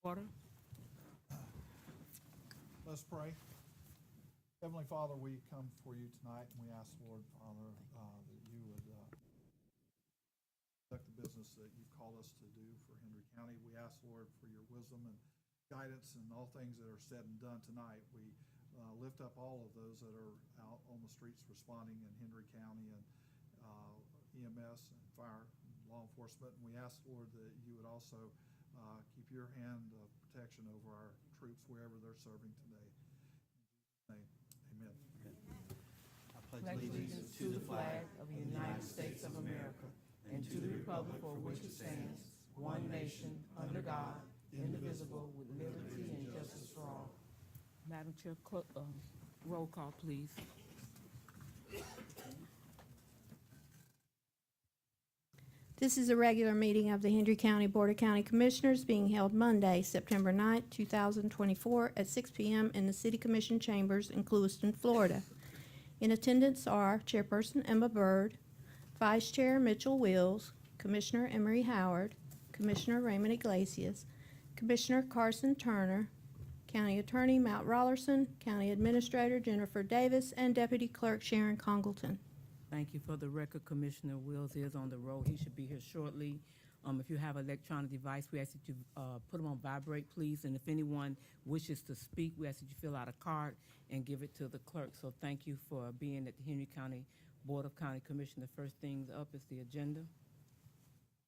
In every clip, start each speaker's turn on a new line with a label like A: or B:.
A: Order.
B: Let's pray. Heavenly Father, we come before you tonight, and we ask, Lord, Father, that you would conduct the business that you've called us to do for Hendry County. We ask, Lord, for your wisdom and guidance in all things that are said and done tonight. We lift up all of those that are out on the streets responding in Hendry County, and EMS and fire and law enforcement. And we ask, Lord, that you would also keep your hand of protection over our troops wherever they're serving today. In Jesus' name, amen.
C: I pledge allegiance to the flag of the United States of America and to the republic for which it stands, one nation, under God, indivisible, with liberty and justice for all.
A: Madam Chair, roll call, please.
D: This is a regular meeting of the Hendry County Board of County Commissioners being held Monday, September 9th, 2024 at 6 p.m. in the City Commission Chambers in Clewiston, Florida. In attendance are Chairperson Emma Byrd, Vice Chair Mitchell Wills, Commissioner Emery Howard, Commissioner Raymond Iglesias, Commissioner Carson Turner, County Attorney Matt Rollerson, County Administrator Jennifer Davis, and Deputy Clerk Sharon Congleton.
A: Thank you. For the record, Commissioner Wills is on the road. He should be here shortly. If you have an electronic device, we ask that you put them on vibrate, please. And if anyone wishes to speak, we ask that you fill out a card and give it to the clerk. So thank you for being at the Hendry County Board of County Commissioners. The first thing up is the agenda.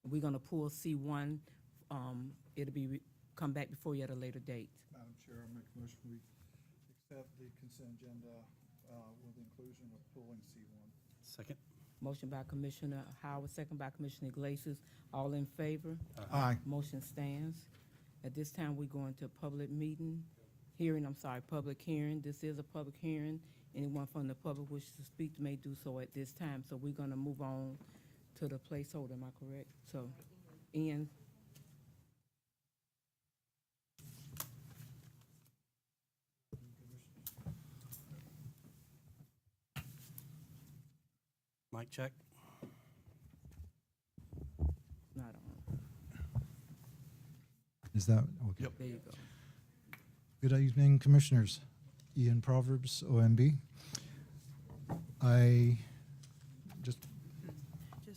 A: We're going to pull C1. It'll be come back before you at a later date.
B: Madam Chair, I make a motion we accept the consent agenda with the inclusion of pulling C1.
C: Second.
A: Motion by Commissioner Howard, second by Commissioner Iglesias. All in favor?
B: Aye.
A: Motion stands. At this time, we go into public public hearing. This is a public hearing. Anyone from the public wishes to speak may do so at this time. So we're going to move on to the placeholder. Am I correct? So, Ian.
C: Mic check.
A: Not on.
E: Is that okay?
C: Yep.
A: There you go.
E: Good evening, Commissioners. Ian Proverbs, OMB. I just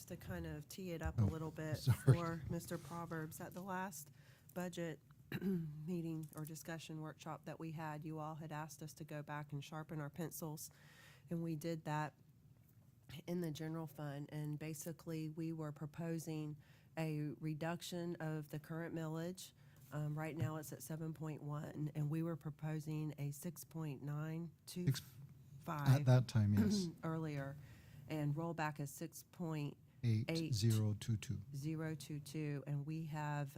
F: to kind of tee it up
E: Oh,
F: a little bit
E: sorry.
F: for Mr. Proverbs, at the last budget meeting or discussion workshop that we had, you all had asked us to go back and sharpen our pencils, and we did that in the general fund. And basically, we were proposing a reduction of the current millage. Right now, it's at 7.1, and we were proposing a 6.925
E: at that time, yes,
F: earlier, and roll back a 6.8022.
E: 8022.
F: And we have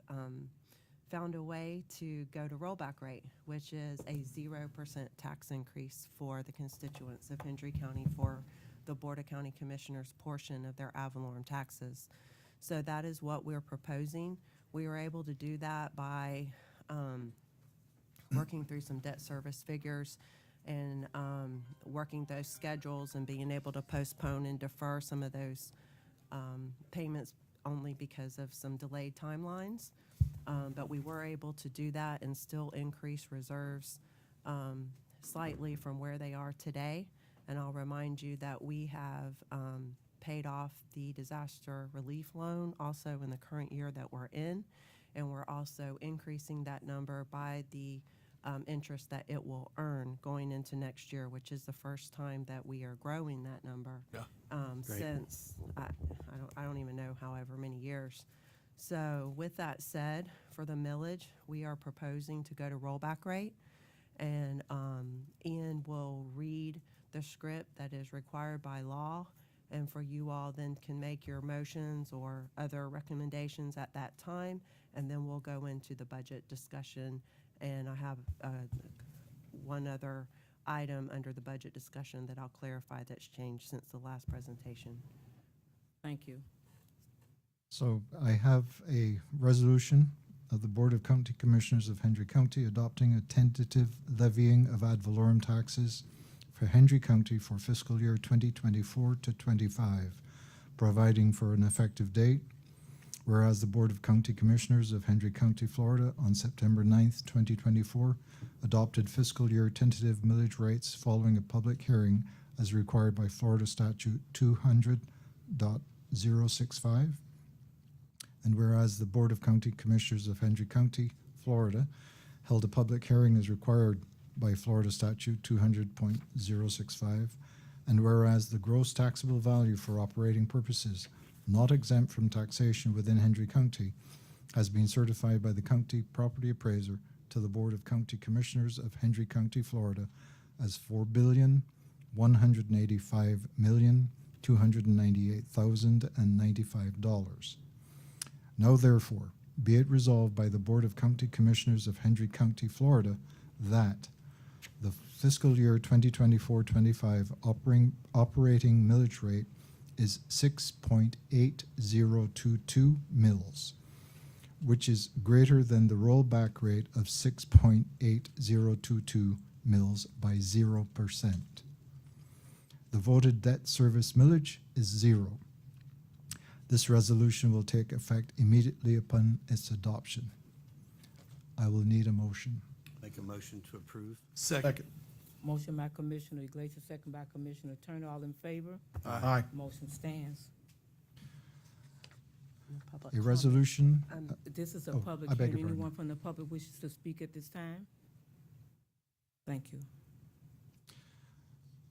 F: found a way to go to rollback rate, which is a 0% tax increase for the constituents of Hendry County for the Board of County Commissioners portion of their ad valorem taxes. So that is what we're proposing. We were able to do that by working through some debt service figures and working those schedules and being able to postpone and defer some of those payments only because of some delayed timelines. But we were able to do that and still increase reserves slightly from where they are today. And I'll remind you that we have paid off the disaster relief loan also in the current year that we're in. And we're also increasing that number by the interest that it will earn going into next year, which is the first time that we are growing that number since I don't even know however many years. So with that said, for the millage, we are proposing to go to rollback rate, and Ian will read the script that is required by law, and for you all then can make your motions or other recommendations at that time, and then we'll go into the budget discussion. And I have one other item under the budget discussion that I'll clarify that's changed since the last presentation.
A: Thank you.
E: So I have a resolution of the Board of County Commissioners of Hendry County adopting a tentative levying of ad valorem taxes for Hendry County for fiscal year 2024 to 25, providing for an effective date, Whereas the Board of County Commissioners of Hendry County, Florida, on September 9th, 2024, adopted fiscal year tentative millage rates following a public hearing as required by Florida Statute 200.065. And whereas the Board of County Commissioners of Hendry County, Florida, held a public hearing as required by Florida Statute 200.065, and whereas the gross taxable value for operating purposes not exempt from taxation within Hendry County has been certified by the county property appraiser to the Board of County Commissioners of Hendry County, Florida as $4,185,298,095. Now therefore, be it resolved by the Board of County Commissioners of Hendry County, Florida, that the fiscal year 2024-25 operating millage rate is 6.8022 mils, which is greater than the rollback rate of 6.8022 mils by 0%. The voted debt service millage is 0. This resolution will take effect immediately upon its adoption. I will need a motion.
G: Make a motion to approve.
B: Second.
A: Motion by Commissioner Iglesias, second by Commissioner Turner. All in favor?
B: Aye.
A: Motion stands.
F: Public
E: A
F: comment.
E: resolution,
A: This is a
E: Oh,
A: public
E: I beg
A: hearing.
E: your pardon.
A: Anyone from the public wishes to speak at this time? Thank you.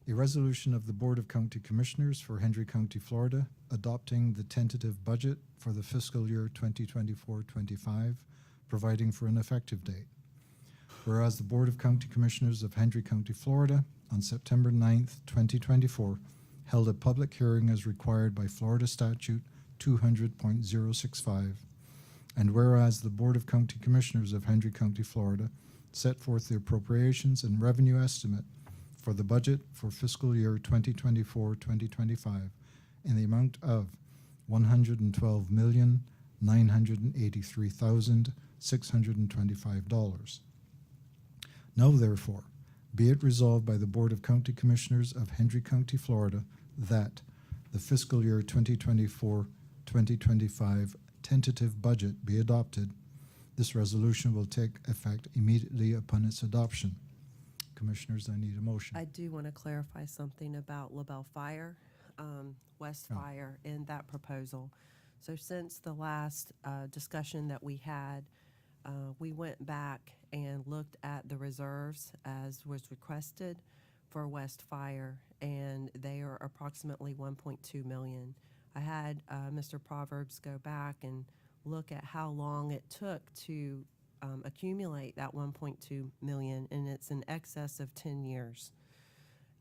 E: a resolution of the Board of County Commissioners for Hendry County, Florida, adopting the tentative budget for the fiscal year 2024-25, providing for an effective date. Whereas the Board of County Commissioners of Hendry County, Florida, on September 9th, 2024, held a public hearing as required by Florida Statute 200.065, and whereas the Board of County Commissioners of Hendry County, Florida, set forth the appropriations and revenue estimate for the budget for fiscal year 2024-2025 in the amount of $112,983,625. Now therefore, be it resolved by the Board of County Commissioners of Hendry County, Florida, that the fiscal year 2024-2025 tentative budget be adopted. This resolution will take effect immediately upon its adoption. Commissioners, I need a motion.
F: I do want to clarify something about LaBelle Fire, West
E: Oh.
F: Fire, in that proposal. So since the last discussion that we had, we went back and looked at the reserves as was requested for West Fire, and they are approximately 1.2 million. I had Mr. Proverbs go back and look at how long it took to accumulate that 1.2 million, and it's in excess of 10 years.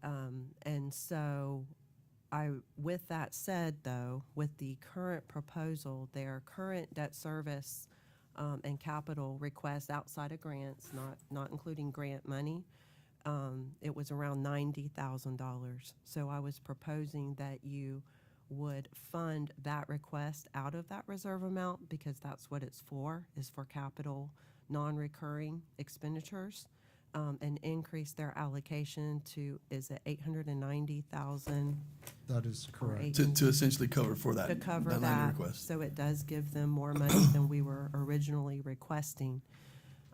F: And so with that said, though, with the current proposal, their current debt service and capital request outside of grants, not including grant money, it was around $90,000. So I was proposing that you would fund that request out of that reserve amount, because that's what it's for, is for capital non-recurring expenditures, and increase their allocation to, is it 890,000?
E: That is correct.
H: To essentially cover for that.
F: To cover
H: line
F: that,
H: request.
F: so it does give them more money than we were originally requesting.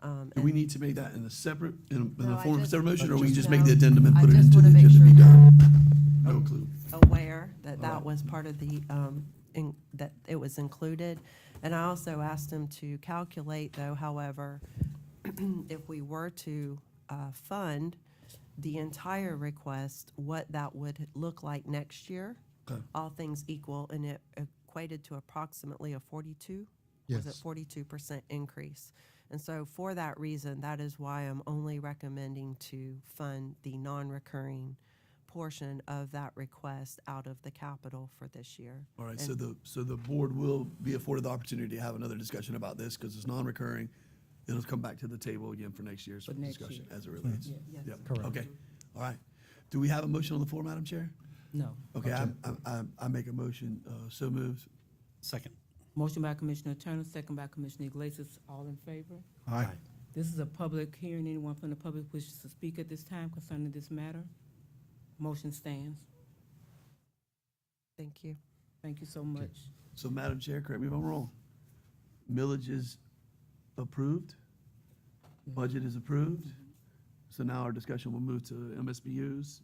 H: Do we need to make that in a separate, in
F: No,
H: a
F: I
H: form of
F: just-
H: separate motion, or we
F: just-
H: just make the addendum and
F: I
H: put it
F: just
H: into the
F: wanna make
H: agenda to be
F: sure
H: done? No clue.
F: Aware that that
H: Alright.
F: was part of the, that it was included. And I also asked him to calculate, though, however, if we were to fund the entire request, what that would look like next year,
H: Okay.
F: all things equal, and it equated to approximately a 42? Was it
E: Yes.
F: 42% increase? And so for that reason, that is why I'm only recommending to fund the non-recurring portion of that request out of the capital for this year.
H: All right,
F: And-
H: so the board will be afforded the opportunity to have another discussion about this, because it's non-recurring. It'll come back to the table again for next year's
A: For next
H: discussion
A: year.
H: as it relates.
F: Yes.
H: Yep,
E: Correct.
H: okay, all right. Do we have a motion on the floor, Madam Chair?
A: No.
H: Okay, I make a motion, so moved.
G: Second.
A: Motion by Commissioner Turner, second by Commissioner Iglesias. All in favor?
B: Aye.
A: This is a public hearing. Anyone from the public wishes to speak at this time concerning this matter? Motion stands.
F: Thank you.
A: Thank you so much.
H: So, Madam Chair, correct me if I'm wrong. Millage is approved. Budget is approved. So now our discussion will move to MSBU's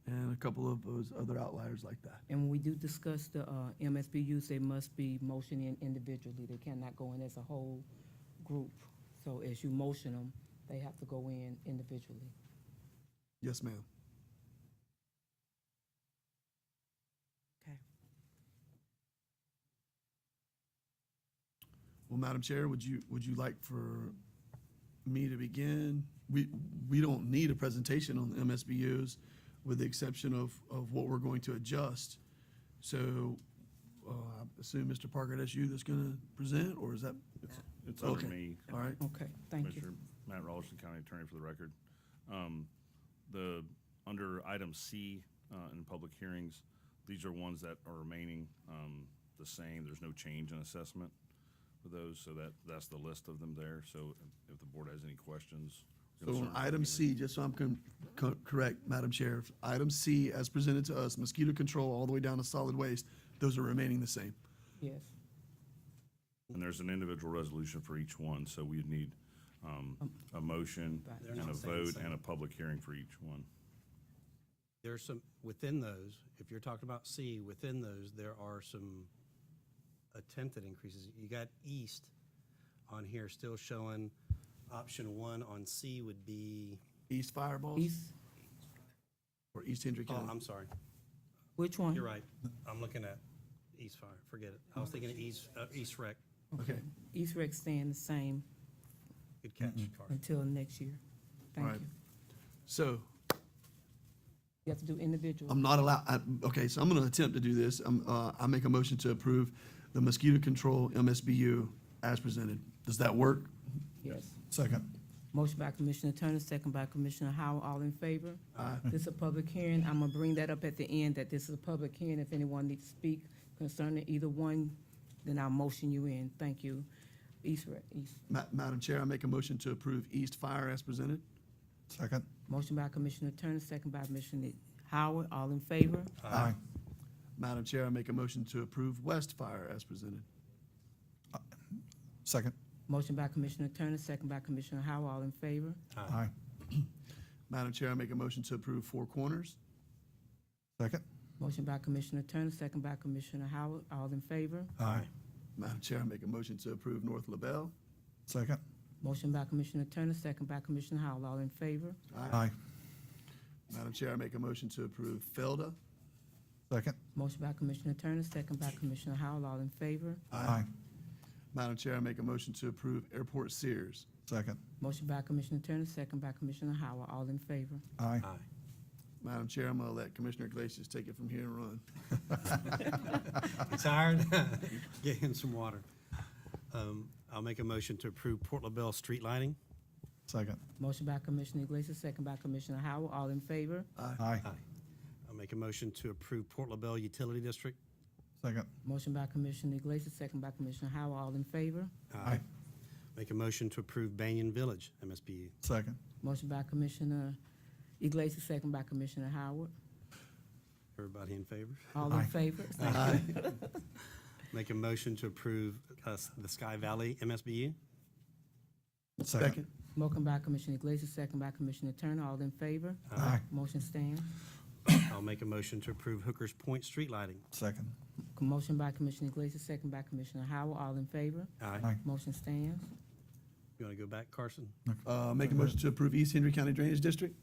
H: and a couple of those other outliers like that.
A: And when we do discuss the MSBU's, they must be motioned in individually. They cannot go in as a whole group. So as you motion them, they have to go in individually.
H: Yes, ma'am.
F: Okay.
H: Well, Madam Chair, would you like for me to begin? We don't need a presentation on the MSBU's with the exception of what we're going to adjust. So I assume, Mr. Parker, that's you that's going to present, or is that?
I: It's over
H: Okay.
I: me.
H: All right.
A: Okay, thank you.
I: Commissioner Matt Rolston, County Attorney for the record. Under item C in public hearings, these are ones that are remaining the same. There's no change in assessment for those, so that's the list of them there. So if the board has any questions.
H: So on
I: concerns,
H: item C, just so I'm correct, Madam Chair, item C as presented to us, mosquito control all the way down to solid waste, those are remaining the same.
A: Yes.
I: And there's an individual resolution for each one, so we'd need a motion
A: They're
I: and
G: not
I: a
G: staying the
I: vote
G: same.
I: and a public hearing for each one.
G: There's some, within those, if you're talking about C, within those, there are some attempted increases. You got East on here still showing, option 1 on C would be,
H: East Fireballs
A: East,
H: or East Hendry
G: oh,
H: County?
G: I'm sorry.
A: which one?
G: You're right. I'm looking at East Fire. Forget it. I was thinking of East Rec.
H: Okay,
A: East Rec staying the same
G: Good catch, Carson.
A: until next year. Thank
H: Right.
A: you.
H: so
A: You have to do individual.
H: I'm not allowed, okay, so I'm going to attempt to do this. I make a motion to approve the mosquito control MSBU as presented. Does that work?
A: Yes.
E: Second.
A: Motion by Commissioner Turner, second by Commissioner Howard. All in favor?
H: Aye.
A: This is a public hearing. I'm gonna bring that up at the end, that this is a public hearing. If anyone needs to speak concerning either one, then I'll motion you in. Thank you. East.
H: Madam Chair, I make a motion to approve East Fire as presented.
E: Second.
A: Motion by Commissioner Turner, second by Commissioner Howard. All in favor?
E: Aye.
H: Madam Chair, I make a motion to approve West Fire as presented.
E: Second.
A: Motion by Commissioner Turner, second by Commissioner Howard. All in favor?
E: Aye.
H: Madam Chair, I make a motion to approve Four Corners.
E: Second.
A: Motion by Commissioner Turner, second by Commissioner Howard. All in favor?
E: Aye.
H: Madam Chair, I make a motion to approve North LaBelle.
E: Second.
A: Motion by Commissioner Turner, second by Commissioner Howard. All in favor?
E: Aye.
H: Madam Chair, I make a motion to approve Felda.
E: Second.
A: Motion by Commissioner Turner, second by Commissioner Howard. All in favor?
E: Aye.
H: Madam Chair, I make a motion to approve Airport Sears.
E: Second.
A: Motion by Commissioner Turner, second by Commissioner Howard. All in favor?
E: Aye.
G: Aye.
H: Madam Chair, I'm gonna let Commissioner Iglesias take it from here and run.
G: You tired? Get him some water. I'll make a motion to approve Port LaBelle street lighting.
E: Second.
A: Motion by Commissioner Iglesias, second by Commissioner Howard. All in favor?
E: Aye.
G: I'll make a motion to approve Port LaBelle Utility District.
E: Second.
A: Motion by Commissioner Iglesias, second by Commissioner Howard. All in favor?
E: Aye.
G: Make a motion to approve Banyan Village, MSBU.
E: Second.
A: Motion by Commissioner Iglesias, second by Commissioner Howard.
G: Everybody in favor?
A: All
E: Aye.
A: in favor?
H: Aye.
G: Make a motion to approve the Sky Valley, MSBU.
H: Second.
A: Motion by Commissioner Iglesias, second by Commissioner Turner. All in favor?
E: Aye.
A: Motion stands.
G: I'll make a motion to approve Hookers Point street lighting.
E: Second.
A: Motion by Commissioner Iglesias, second by Commissioner Howard. All in favor?
E: Aye.
A: Motion stands.
G: You want to go back, Carson?
H: Make a motion to approve East Hendry County Drainage District.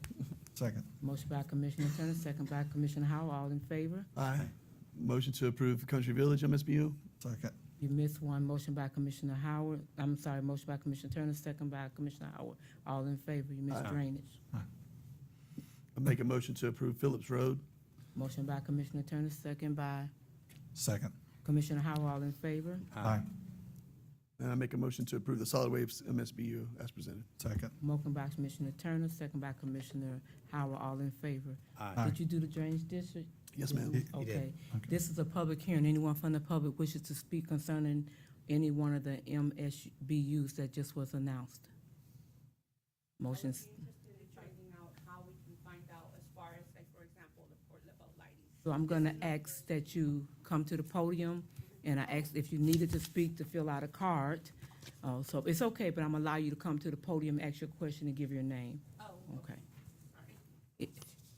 E: Second.
A: Motion by Commissioner Turner, second by Commissioner Howard. All in favor?
H: Aye. Motion to approve Country Village MSBU.
E: Second.
A: You missed one. Motion by Commissioner Howard. I'm sorry, motion by Commissioner Turner, second by Commissioner Howard. All in favor. You missed
H: Aye.
A: drainage.
H: I make a motion to approve Phillips Road.
A: Motion by Commissioner Turner, second by
E: Second.
A: Commissioner Howard. All in favor?
E: Aye.
H: And I make a motion to approve the Solid Waste MSBU as presented.
E: Second.
A: Motion by Commissioner Turner, second by Commissioner Howard. All in favor?
G: Aye.
A: Did you do the drainage district?
H: Yes, ma'am.
G: He did.
A: Okay.
E: Okay.
A: This is a public hearing. Anyone from the public wishes to speak concerning any one of the MSBU's that just was announced? Motions.
J: I'm interested in finding out how we can find out as far as, like, for example, the Port LaBelle lighting.
A: So I'm gonna ask that you come to the podium and I asked if you needed to speak to fill out a card. So it's okay, but I'm gonna allow you to come to the podium, ask your question, and give your name.
J: Oh,
A: Okay.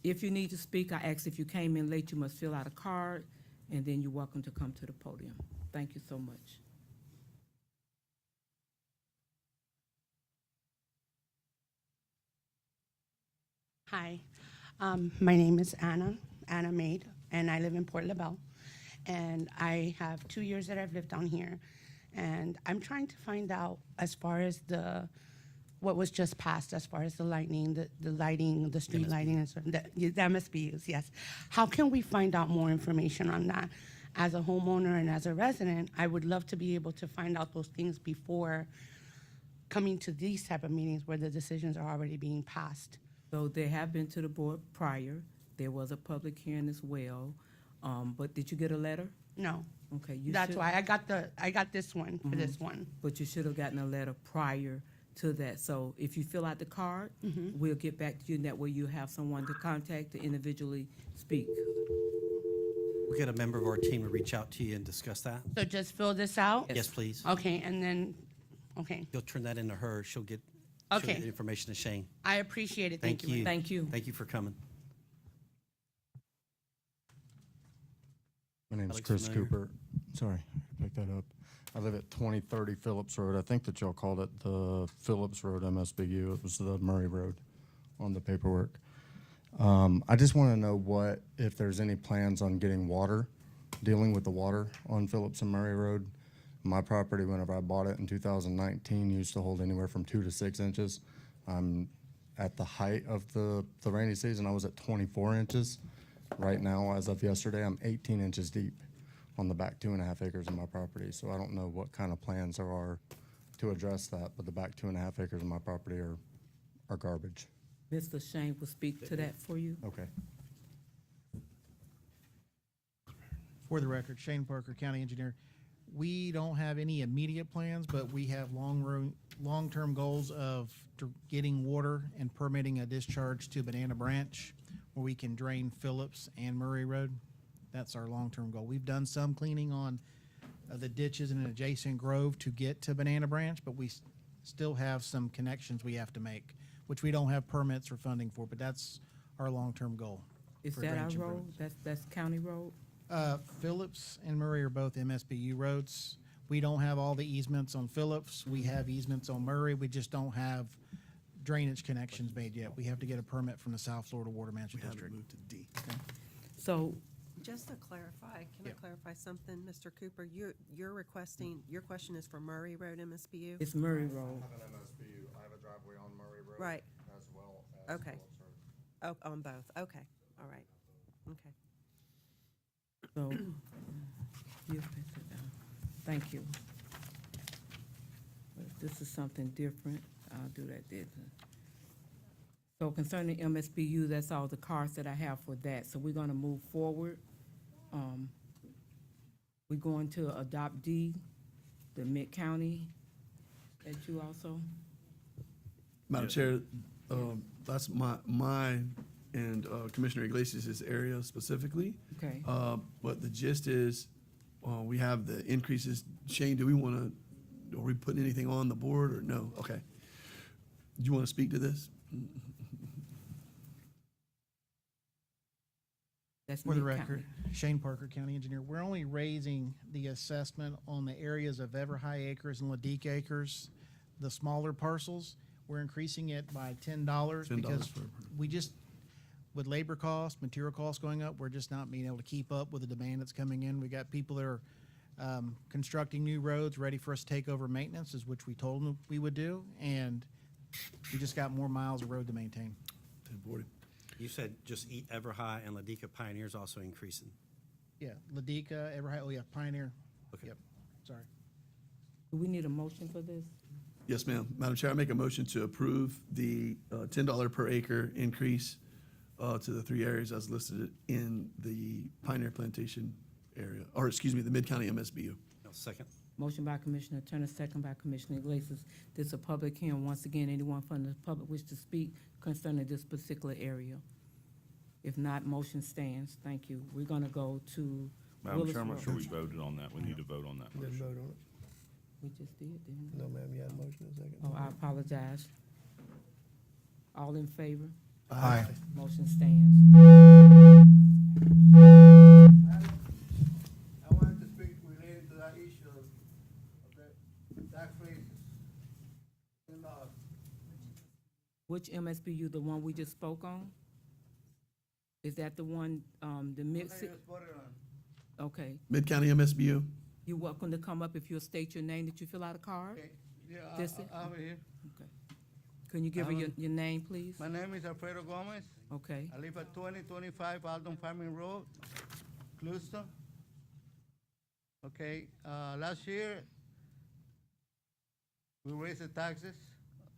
A: If you need to speak, I asked if you came in late, you must fill out a card, and then you're welcome to come to the podium. Thank you so much.
K: Hi, my name is Anna Maid, and I live in Port LaBelle. And I have 2 years that I've lived down here. And I'm trying to find out as far as what was just passed, as far as the lighting, the street lighting, and so, the MSBU's, yes. How can we find out more information on that? As a homeowner and as a resident, I would love to be able to find out those things before coming to these type of meetings where the decisions are already being passed.
A: So they have been to the board prior. There was a public hearing as well. But did you get a letter?
K: No.
A: Okay, you
K: That's
A: should-
K: why I got this one for this one.
A: But you should have gotten a letter prior to that. So if you fill out the card, we'll get back to you, and that way you have someone to contact to individually speak.
G: We'll get a member of our team to reach out to you and discuss that.
K: So just fill this out?
G: Yes, please.
K: Okay, and then, okay.
G: You'll turn that into her. She'll get
K: Okay.
G: the information to Shane.
K: I appreciate it. Thank you.
A: Thank you.
G: Thank you for coming.
L: My name's
G: Alex
L: Chris
G: familiar?
L: Cooper. Sorry, pick that up. I live at 2030 Phillips Road. I think that y'all called it the Phillips Road MSBU. It was the Murray Road on the paperwork. I just want to know if there's any plans on getting water, dealing with the water on Phillips and Murray Road. My property, whenever I bought it in 2019, used to hold anywhere from 2 to 6 inches. At the height of the rainy season, I was at 24 inches. Right now, as of yesterday, I'm 18 inches deep on the back 2.5 acres of my property. So I don't know what kind of plans there are to address that, but the back 2.5 acres of my property are garbage.
A: Mr. Shane will speak to that for you.
L: Okay.
M: For the record, Shane Parker, County Engineer. We don't have any immediate plans, but we have long-term goals of getting water and permitting a discharge to Banana Branch, where we can drain Phillips and Murray Road. That's our long-term goal. We've done some cleaning on the ditches in an adjacent grove to get to Banana Branch, but we still have some connections we have to make, which we don't have permits or funding for, but that's our long-term goal.
A: Is
M: for
A: that our
M: drainage
A: road?
M: improvements.
A: That's county road?
M: Phillips and Murray are both MSBU roads. We don't have all the easements on Phillips. We have easements on Murray. We just don't have drainage connections made yet. We have to get a permit from the South Florida Water
H: We
M: Management
H: haven't
M: District.
H: moved to D.
A: So
F: Just to clarify, can I
M: Yeah.
F: clarify something, Mr. Cooper? You're requesting, your question is for Murray Road MSBU?
A: it's Murray Road.
L: have an MSBU. I have a driveway on Murray Road.
F: Right.
L: As well
F: Okay. Oh, on both, okay, all right, okay.
A: So, you can sit down. Thank you. But if this is something different, I'll do that then. So concerning MSBU, that's all the cards that I have for that. So we're gonna move forward. We're going to adopt D, the Mid-County, that you also?
H: Madam Chair, that's my and Commissioner Iglesias' area specifically.
A: Okay.
H: But the gist is, we have the increases. Shane, are we putting anything on the board or no? Okay. Do you want to speak to this?
A: That's
M: For the
A: Mid-County.
M: record, Shane Parker, County Engineer. We're only raising the assessment on the areas of Ever High Acres and Ladique Acres, the smaller parcels. We're increasing it by $10 because we just, with labor costs, material costs going up, we're just not being able to keep up with the demand that's coming in. We got people that are constructing new roads, ready for us to take over maintenance, is which we told them we would do, and we just got more miles of road to maintain.
G: You said just Ever High and Ladika Pioneers also increasing.
M: Yeah, Ladique, Ever High, oh yeah, Pioneer.
G: Okay.
M: Yep, sorry.
A: Do we need a motion for this?
H: Yes, ma'am. Madam Chair, I make a motion to approve the $10 per acre increase to the 3 areas as listed in the Pioneer Plantation area, or excuse me, the Mid-County MSBU.
G: I'll second.
A: Motion by Commissioner Turner, second by Commissioner Iglesias. This is a public hearing. Once again, anyone from the public wish to speak concerning this particular area? If not, motion stands. Thank you. We're gonna go to
I: Madam
A: Willis
I: Chair, I'm not
A: Road.
I: sure we voted on that. We need to vote on that
C: Didn't
I: motion.
C: vote on it.
A: We just did, didn't we?
C: No, ma'am, you had a motion in a second.
A: Oh, I apologize. All in favor?
E: Aye.
A: Motion stands.
C: I wanted to speak related to that issue of the tax raises. And,
A: Which MSBU, the one we just spoke on? Is that the one, the mix? Okay.
H: Mid-County MSBU.
A: You're welcome to come up if you'll state your name. Did you fill out a card?
C: Okay, yeah,
A: This it?
C: I have it here.
A: Okay. Can you give her your name, please?
C: My name is Alfredo Gomez.
A: Okay.
C: I live at 2025 Alton Farming Road, Cluston. Okay, last year, we raised the taxes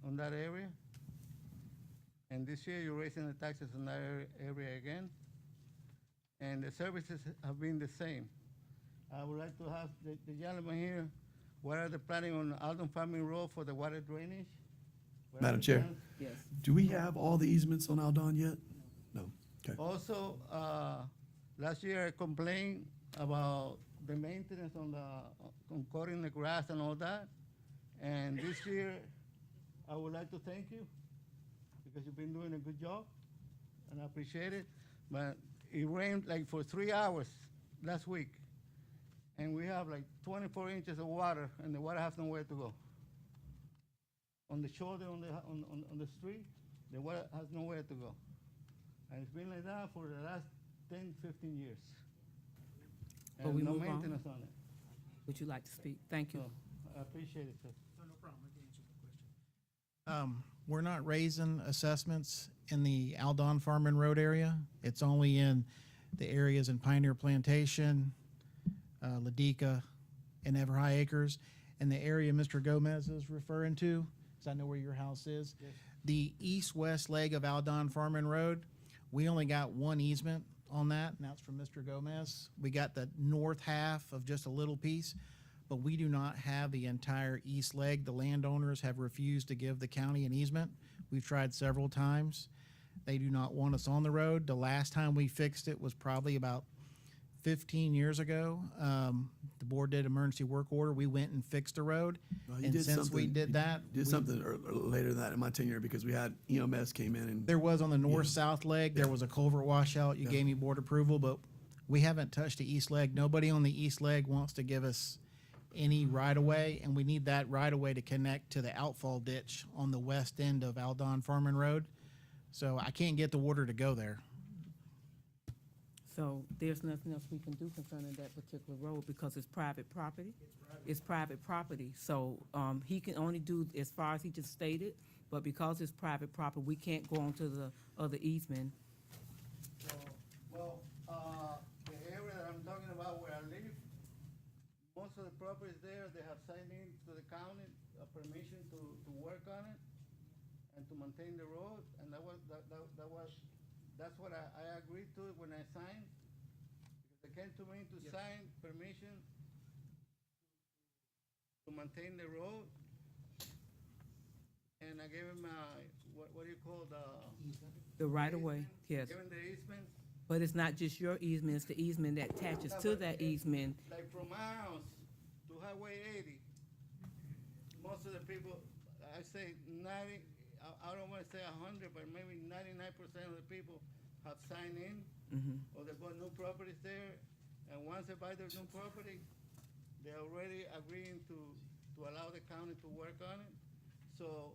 C: on that area. And this year, you're raising the taxes on that area again. And the services have been the same. I would like to have the gentleman here, what are the planning on Alton Farming Road for the water drainage? What are
H: Madam
C: the
H: Chair.
C: plans?
A: Yes.
H: Do we have all the easements on Aldon yet? No. Okay.
C: Also, last year I complained about the maintenance on cutting the grass and all that. And this year, I would like to thank you because you've been doing a good job and I appreciate it. But it rained like for 3 hours last week. And we have like 24 inches of water and the water has nowhere to go. On the shoulder, on the street, the water has nowhere to go. And it's been like that for the last 10, 15 years.
A: But
C: And
A: we
C: no
A: move on.
C: maintenance on it.
A: Would you like to speak? Thank you.
C: So, I appreciate it, sir.
M: We're not raising assessments in the Aldon Farming Road area. It's only in the areas in Pioneer Plantation, Ladika, and Ever High Acres. And the area Mr. Gomez is referring to, because I know where your house is.
C: Yes.
M: The east-west leg of Aldon Farming Road, we only got one easement on that, and that's from Mr. Gomez. We got the north half of just a little piece, but we do not have the entire east leg. The landowners have refused to give the county an easement. We've tried several times. They do not want us on the road. The last time we fixed it was probably about 15 years ago. The board did emergency work order. We went and fixed the road.
H: Well, you
M: And
H: did
M: since we
H: something-
M: did that,
H: Did
M: we-
H: something later than that in my tenure because we had EMS came in and.
M: There was on the north-south leg, there was a culvert washout. You
H: Yeah.
M: gave me board approval, but we haven't touched the east leg. Nobody on the east leg wants to give us any right-of-way, and we need that right-of-way to connect to the outfall ditch on the west end of Aldon Farming Road. So I can't get the water to go there.
A: So there's nothing else we can do concerning that particular road because it's private property? It's private property. So, he can only do as far as he just stated, but because it's private property, we can't go on to the other easement.
C: So, well, the area that I'm talking about where I live, most of the properties there, they have signed in to the county, permission to work on it and to maintain the road, and that's what I agreed to when I signed. Because they came to me to sign permission to maintain the road. And I gave him, what do you call
A: The right-of-way, yes.
C: Given the easement.
A: But it's not just your easement, it's the easement that attaches to that easement.
C: Like from my house to Highway 80, most of the people, I say 90, I don't want to say 100, but maybe 99% of the people have signed in, or they bought new properties there, and once they buy their new property, they're already agreeing to allow the county to work on it. So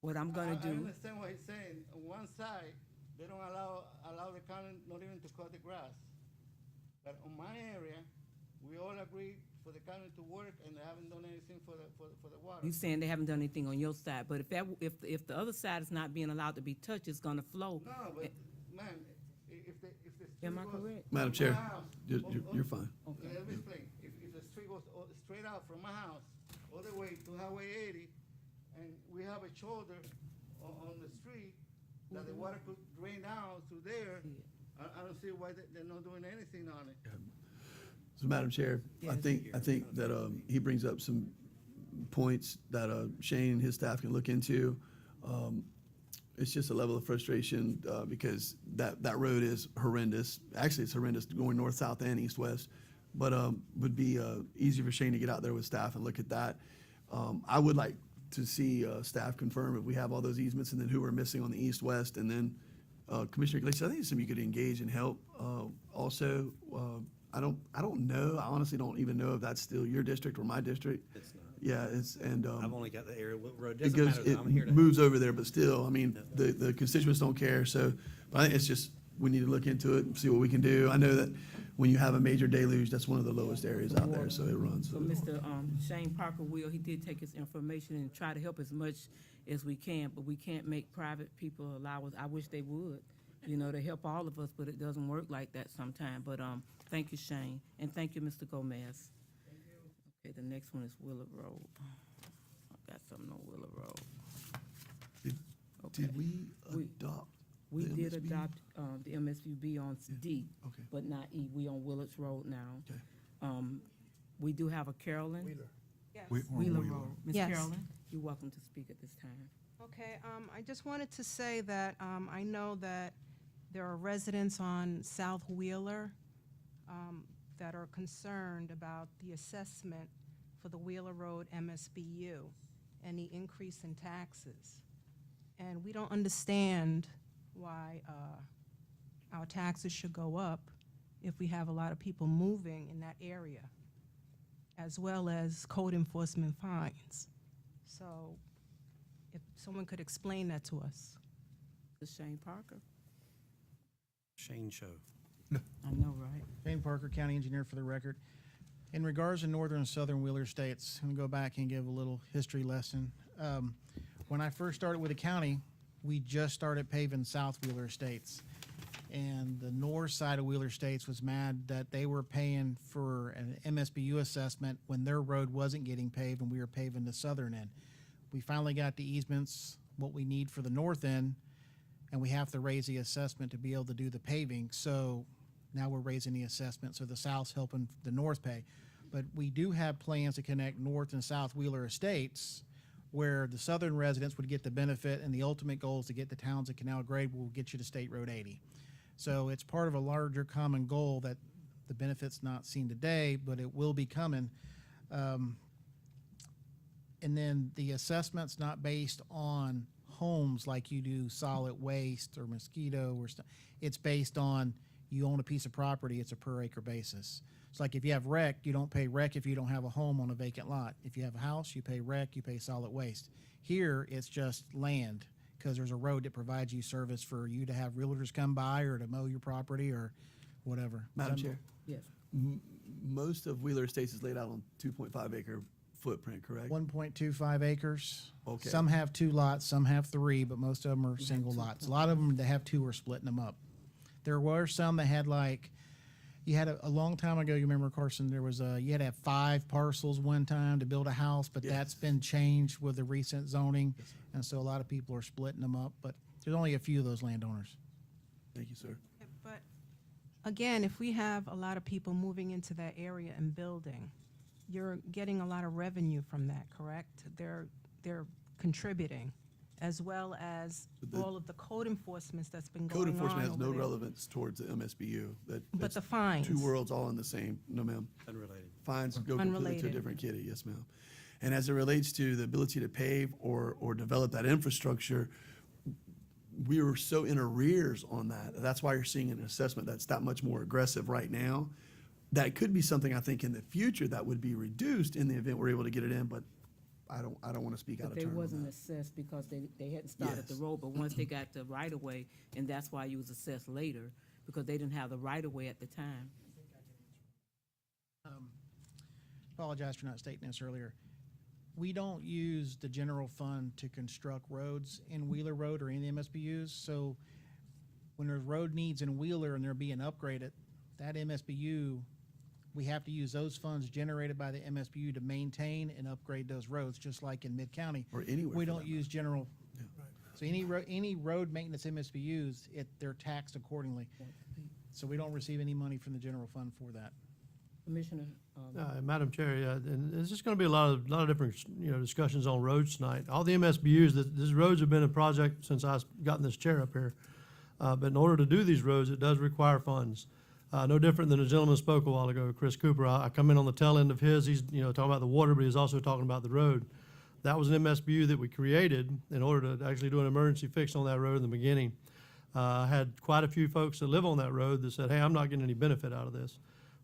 A: What I'm gonna
C: I
A: do,
C: understand what he's saying. On one side, they don't allow the county not even to cut the grass. But on my area, we all agree for the county to work, and they haven't done anything for the water.
A: you saying they haven't done anything on your side, but if the other side is not being allowed to be touched, it's gonna flow.
C: No, but, man, if the street
A: Am I
C: goes
A: correct?
H: Madam
C: from
H: Chair,
C: my house,
H: you're fine.
C: Let me explain. If the street goes straight out from my house, all the way to Highway 80, and we have a shoulder on the street, that the water could drain down through there, I don't see why they're not doing anything on it.
H: So, Madam Chair, I think that he brings up some points that Shane and his staff can look into. It's just a level of frustration because that road is horrendous. Actually, it's horrendous going north, south, and east, west. But would be easier for Shane to get out there with staff and look at that. I would like to see staff confirm if we have all those easements and then who we're missing on the east, west, and then Commissioner Glacier, I think it's something you could engage and help. Also, I don't know. I honestly don't even know if that's still your district or my district.
G: It's not.
H: Yeah, it's and
G: I've only got the area road.
H: it
G: Doesn't
H: goes,
G: matter,
H: it
G: though. I'm here to
H: moves over there, but still, I mean, the constituents don't care. So, but I think it's just we need to look into it and see what we can do. I know that when you have a major deluge, that's one of the lowest areas out there, so it runs.
A: So Mr. Shane Parker he did take his information and try to help as much as we can, but we can't make private people allow us. I wish they would. You know, they help all of us, but it doesn't work like that sometimes. But thank you, Shane, and thank you, Mr. Gomez. Okay, the next one is Willard Road. I got something on Willard Road.
H: Did we
A: We-
H: adopt?
A: We
H: the
A: did
H: MSB?
A: adopt the MSVB on D,
H: Okay.
A: but not E. We on Willards Road now.
H: Okay.
A: We do have a Carolyn.
E: Wheeler.
A: Wheeler Road. Ms.
C: Yes.
A: Carolyn, you're welcome to speak at this time.
C: Okay, I just wanted to say that I know that there are residents on South Wheeler that are concerned about the assessment for the Wheeler Road MSBU and the increase in taxes. And we don't understand why our taxes should go up if we have a lot of people moving in that area, as well as code enforcement fines. So if someone could explain that to us.
A: Mr. Shane Parker.
G: Shane Show.
A: I know, right?
M: Shane Parker, County Engineer for the record. In regards to northern and southern Wheeler states, I'm going to go back and give a little history lesson. When I first started with the county, we just started paving South Wheeler Estates. And the north side of Wheeler Estates was mad that they were paying for an MSBU assessment when their road wasn't getting paved and we were paving the southern end. We finally got the easements, what we need for the north end, and we have to raise the assessment to be able to do the paving. So now we're raising the assessment, so the south's helping the north pay. But we do have plans to connect north and south Wheeler Estates, where the southern residents would get the benefit, and the ultimate goal is to get the towns at Canal Grade will get you to State Road 80. So it's part of a larger common goal that the benefit's not seen today, but it will be coming. And then the assessment's not based on homes like you do solid waste or mosquito or stuff. It's based on you own a piece of property, it's a per acre basis. It's like if you have rec, you don't pay rec if you don't have a home on a vacant lot. If you have a house, you pay rec, you pay solid waste. Here, it's just land, because there's a road that provides you service for you to have realtors come by or to mow your property or whatever.
H: Madam Chair,
A: Yes.
H: most of Wheeler Estates is laid out on 2.5 acre footprint, correct?
M: 1.25 acres.
H: Okay.
M: Some have 2 lots, some have 3, but most of them are single lots. A lot of them that have 2 are splitting them up. There were some that had you had a long time ago, you remember, Carson, there was you had to have 5 parcels one time to build a house, but
H: Yes.
M: that's been changed with the recent zoning. And so a lot of people are splitting them up, but there's only a few of those landowners.
H: Thank you, sir.
C: But again, if we have a lot of people moving into that area and building, you're getting a lot of revenue from that, correct? They're contributing, as well as all of the code enforcements that's been going on
H: Code enforcement has no
C: over there.
H: relevance towards the MSBU.
C: But
H: That's
C: the fines.
H: 2 worlds all in the same. No, ma'am.
G: Unrelated.
H: Fines go completely to a
C: Unrelated.
H: different kitty. Yes, ma'am. And as it relates to the ability to pave or develop that infrastructure, we were so in arrears on that. That's why you're seeing an assessment that's that much more aggressive right now. That could be something, I think, in the future that would be reduced in the event we're able to get it in, but I don't want to speak out
A: But
H: of
A: they
H: turn on
A: wasn't
H: that.
A: assessed because they hadn't started the
H: Yes.
A: road, but once they got the right of way, and that's why you was assessed later, because they didn't have the right of way at the time.
M: Apologize for not stating this earlier. We don't use the general fund to construct roads in Wheeler Road or any of the MSBU's. So when there's road needs in Wheeler and they're being upgraded, that MSBU, we have to use those funds generated by the MSBU to maintain and upgrade those roads, just like in Mid-County.
H: Or anywhere.
M: We
H: for
M: don't
H: that
M: use general.
H: Yeah.
M: So any road maintenance MSBU's, they're taxed accordingly. So we don't receive any money from the general fund for that.
A: Commissioner,
N: Madam Chair, yeah, and there's just gonna be a lot of different, discussions on roads tonight. All the MSBU's, these roads have been a project since I got in this chair up here. But in order to do these roads, it does require funds. No different than the gentleman spoke a while ago, Chris Cooper. I come in on the tail end of his, he's, talking about the water, but he's also talking about the road. That was an MSBU that we created in order to actually do an emergency fix on that road in the beginning. I had quite a few folks that live on that road that said, hey, I'm not getting any benefit out of this.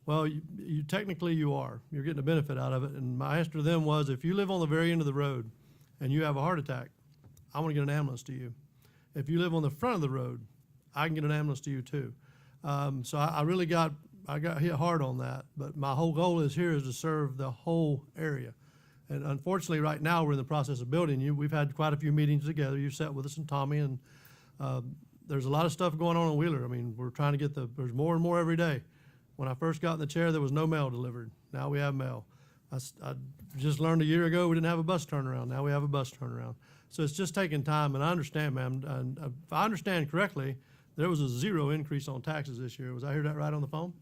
N: Well, you technically you are. You're getting a benefit out of it. And my answer to them was, if you live on the very end of the road and you have a heart attack, I want to get an ambulance to you. If you live on the front of the road, I can get an ambulance to you too. So I really got hit hard on that. But my whole goal is to serve the whole area. And unfortunately, right now, we're in the process of building you. We've had quite a few meetings together. You've sat with us and Tommy, and there's a lot of stuff going on in Wheeler. I mean, we're trying to get there's more and more every day. When I first got in the chair, there was no mail delivered. Now we have mail. I just learned a year ago we didn't have a bus turnaround. Now we have a bus turnaround. So it's just taking time, and I understand, ma'am. And if I understand correctly, there was a 0 increase on taxes this year. Was I hear that right on the phone?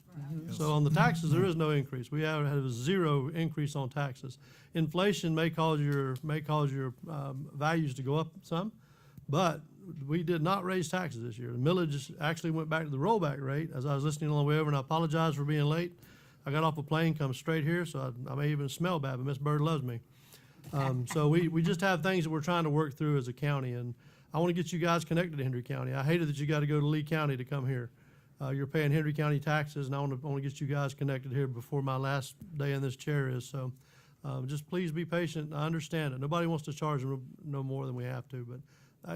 N: So on the taxes, there is no increase. We have had a 0 increase on taxes. Inflation may cause your values to go up some, but we did not raise taxes this year. The millage actually went back to the rollback rate as I was listening on the way over, and I apologize for being late. I got off a plane, come straight here, so I may even smell bad, but Miss Bird loves me. So we just have things that we're trying to work through as a county, and I want to get you guys connected to Hendry County. I hated that you got to go to Lee County to come here. You're paying Hendry County taxes, and I want to get you guys connected here before my last day in this chair is. So just please be patient. I understand it. Nobody wants to charge them no more than we have to, but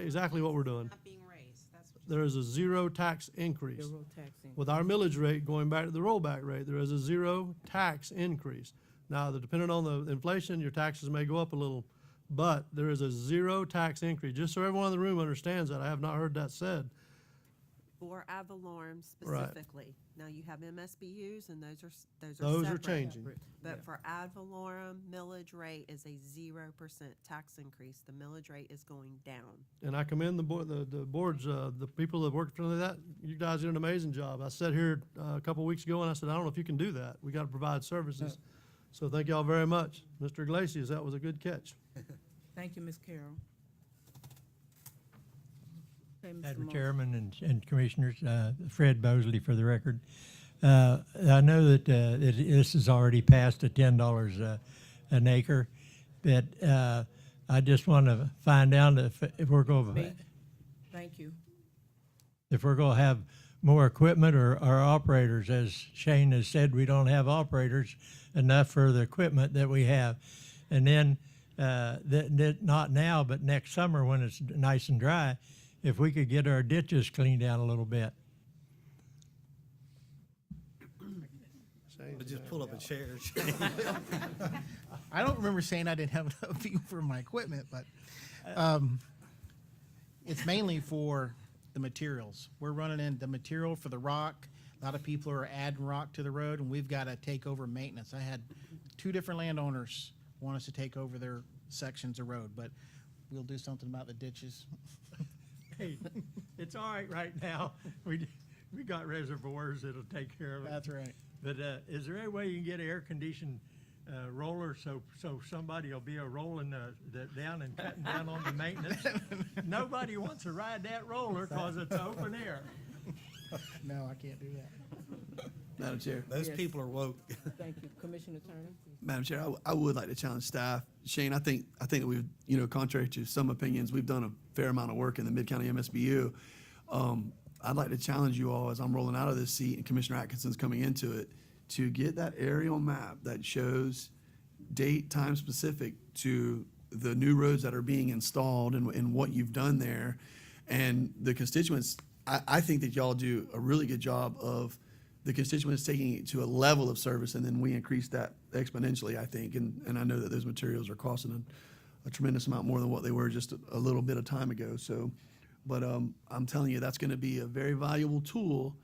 N: exactly what we're doing.
K: Not being raised, that's what
A: There is a zero tax increase. Zero tax increase. With our millage rate going back to the rollback rate, there is a zero tax increase. Now, depending on the inflation, your taxes may go up a little, but there is a zero tax increase. Just so everyone in the room understands that, I have not heard that said.
F: For ad valorem
A: Right.
F: specifically. Now, you have MSBU's, and those are
A: Those are
F: separate.
A: changing.
F: But
A: Yeah.
F: for ad valorem, millage rate is a 0% tax increase. The millage rate is going down.
A: And I commend the board, the boards, the people that worked for that. You guys did an amazing job. I sat here a couple weeks ago and I said, I don't know if you can do that. We got to provide services. So thank y'all very much. Mr. Iglesias, that was a good catch.
C: Thank you, Ms. Carroll. Okay, Mr.
O: Madam
C: Moore.
O: Chairman and Commissioners, Fred Bosley for the record. I know that this is already past the $10 an acre, but I just want to find out if we're going to,
C: Thank you.
O: if we're going to have more equipment or operators. As Shane has said, we don't have operators enough for the equipment that we have. And then, not now, but next summer when it's nice and dry, if we could get our ditches cleaned out a little bit.
G: Just pull up a chair.
M: I don't remember saying I didn't have enough view for my equipment, but it's mainly for the materials. We're running in the material for the rock. A lot of people are adding rock to the road, and we've got to take over maintenance. I had 2 different landowners want us to take over their sections of road, but we'll do something about the ditches.
O: Hey, it's all right now. We got reservoirs that'll take care of it.
M: That's right.
O: But is there any way you can get an air-conditioned roller so somebody will be rolling down and cutting down on the maintenance? Nobody wants to ride that roller because it's open air.
M: No, I can't do that.
H: Madam Chair.
G: Those people are woke.
C: Thank you. Commissioner Turner?
H: Madam Chair, I would like to challenge staff. Shane, I think that we've, contrary to some opinions, we've done a fair amount of work in the Mid-County MSBU. I'd like to challenge you all as I'm rolling out of this seat and Commissioner Atkinson's coming into it to get that aerial map that shows date, time specific to the new roads that are being installed and what you've done there. And the constituents, I think that y'all do a really good job of the constituents taking it to a level of service, and then we increase that exponentially, I think. And I know that those materials are costing a tremendous amount more than what they were just a little bit of time ago. So, but I'm telling you, that's going to be a very valuable tool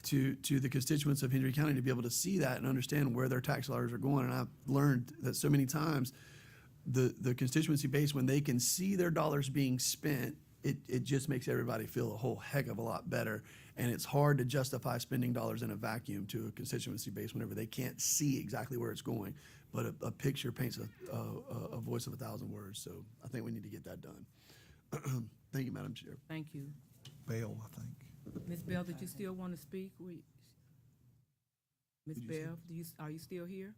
H: to the constituents of Hendry County to be able to see that and understand where their tax dollars are going. And I've learned that so many times the constituency base, when they can see their dollars being spent it just makes everybody feel a whole heck of a lot better. And it's hard to justify spending dollars in a vacuum to a constituency base whenever they can't see exactly where it's going. But a picture paints a voice of 1,000 words. So I think we need to get that done. Thank you, Madam Chair.
A: Thank you.
B: Bail, I think.
A: Ms. Bell, did you still want to speak? Ms.
H: Did you say-
A: Bell, are you still here?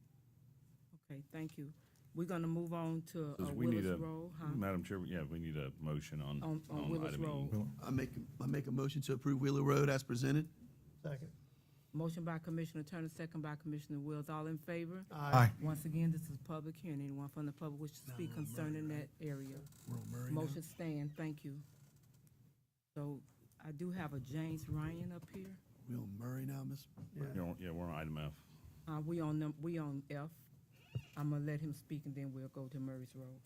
A: Okay, thank you. We're gonna move on to
I: Does we need
A: Willis
I: a-
A: Road, huh?
I: Madam Chair, yeah, we need a motion on
A: Willis
I: item E.
A: Road.
H: I make a motion to approve Wheeler Road as presented.
N: Second.
A: Motion by Commissioner Turner, second by Commissioner Wills. All in favor?
B: Aye.
A: Once again, this is a public hearing. Anyone from the public wish to speak concerning that area?
H: We're on Murray now.
A: Motion stand, thank you. So I do have a James Ryan up here.
H: We on Murray now, Miss?
I: Yeah, we're on item F.
A: We on F. I'm gonna let him speak and then we'll go to Murray's Road.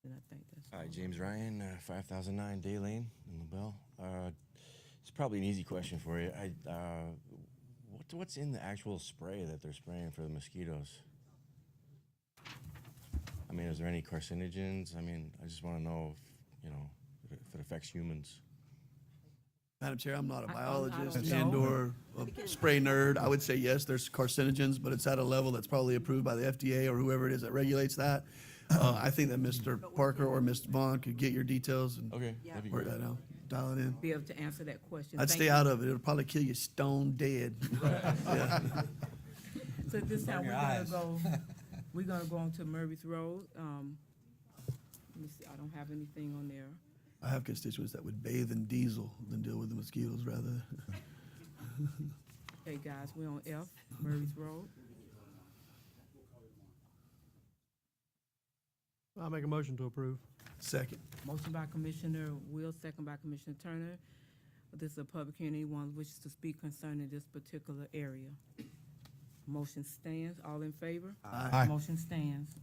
A: And I think that's.
P: All right, James Ryan, 5009 Day Lane in LaBelle. It's probably an easy question for you. What's in the actual spray that they're spraying for the mosquitoes? I mean, is there any carcinogens? I mean, I just want to know if it affects humans.
H: Madam Chair, I'm not a
A: I
H: biologist
A: don't know.
H: and/or a spray nerd. I would say yes, there's carcinogens, but it's at a level that's probably approved by the FDA or whoever it is that regulates that. I think that Mr. Parker or Mr. Vaughn could get your details and
P: Okay, that'd be
H: work
P: great.
H: that out, dial it in.
A: Be able to answer that question.
H: I'd
A: Thank
H: stay
A: you.
H: out of it. It'll probably kill you stone dead. Yeah.
A: So at this time, we're gonna go on to Murray's Road. Let me see, I don't have anything on there.
H: I have constituents that would bathe in diesel than deal with the mosquitoes rather.
A: Okay, guys, we're on F, Murray's Road.
N: I'll make a motion to approve.
H: Second.
A: Motion by Commissioner Will, second by Commissioner Turner. This is a public hearing. Anyone wishes to speak concerning this particular area? Motion stands. All in favor?
B: Aye.
A: Motion stands.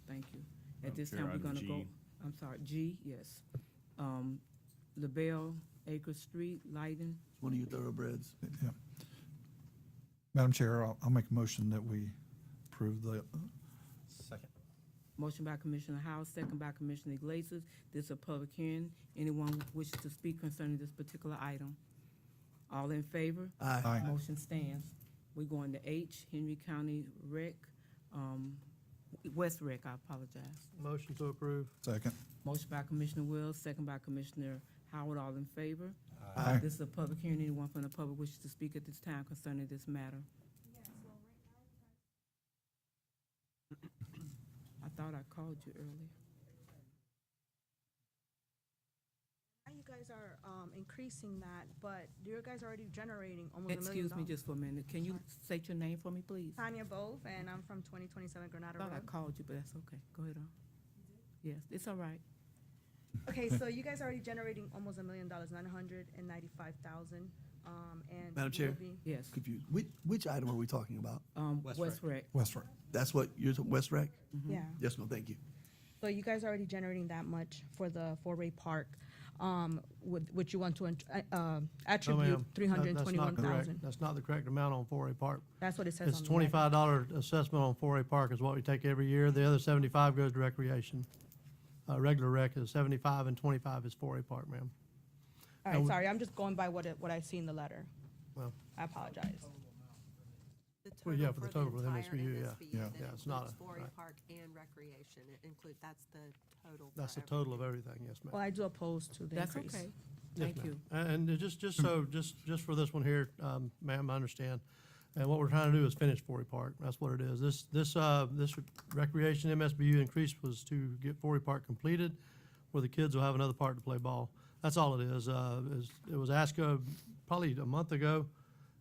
A: Thank you. At this
I: Chair,
A: time, we're
I: item
A: gonna go,
I: G.
A: I'm sorry, G, yes. LaBelle Acre Street, lighting.
H: It's one of your thoroughbreds.
B: Yeah. Madam Chair, I'll make a motion that we approve the,
G: Second.
A: Motion by Commissioner House, second by Commissioner Iglesias. This is a public hearing. Anyone wishes to speak concerning this particular item? All in favor?
H: Aye.
B: Aye.
A: Motion stands. We're going to H, Henry County Rec, West Rec, I apologize.
N: Motion to approve.
B: second.
A: Motion by Commissioner Wills, second by Commissioner Howard. All in favor?
B: Aye.
A: This is a public hearing. Anyone from the public wishes to speak at this time concerning this matter? I thought I called you earlier.
Q: Now you guys are increasing that, but you guys are already generating almost $1 million.
A: Excuse me just for a minute. Can you state your name for me, please?
Q: Tanya Bove, and I'm from 2027
A: I
Q: Granada
A: thought I
Q: Road.
A: called you, but that's okay. Go ahead on. Yes, it's all right.
Q: Okay, so you guys are already generating almost $1 million, 995,000, and.
H: Madam Chair?
Q: will be-
A: Yes.
H: Confused. Which item are we talking about?
A: West Rec.
B: West Rec.
H: That's what, you're, West Rec?
Q: Yeah,
H: Yes, no, thank you.
Q: so you guys are already generating that much for the four-way park, which you want to
N: No,
Q: attribute
N: ma'am. That's not correct.
Q: 321,000.
N: That's not the correct amount on 4A Park.
Q: That's what it says
N: It's
Q: on the letter.
N: $25 assessment on 4A Park is what we take every year. The other 75 goes to recreation. Regular rec is 75 and 25 is 4A Park, ma'am.
Q: All right, sorry, I'm just going by what I see in the letter.
N: Well,
Q: I apologize.
N: Well, yeah, for the total for the
F: entire
N: MSBU, yeah.
B: Yeah.
F: That
N: Yeah, it's not
F: includes
N: a-
F: 4A
N: right.
F: Park and recreation. It include, that's the total. for
N: that's the
F: everything.
N: total of everything, yes, ma'am.
Q: Well, I do oppose to the
A: That's
Q: increase.
A: okay.
N: Yes,
A: Thank
N: ma'am.
A: you.
N: And just for this one here, ma'am, I understand. And what we're trying to do is finish 4A Park. That's what it is. This recreation MSBU increase was to get 4A Park completed, where the kids will have another park to play ball. That's all it is. It was asked probably a month ago,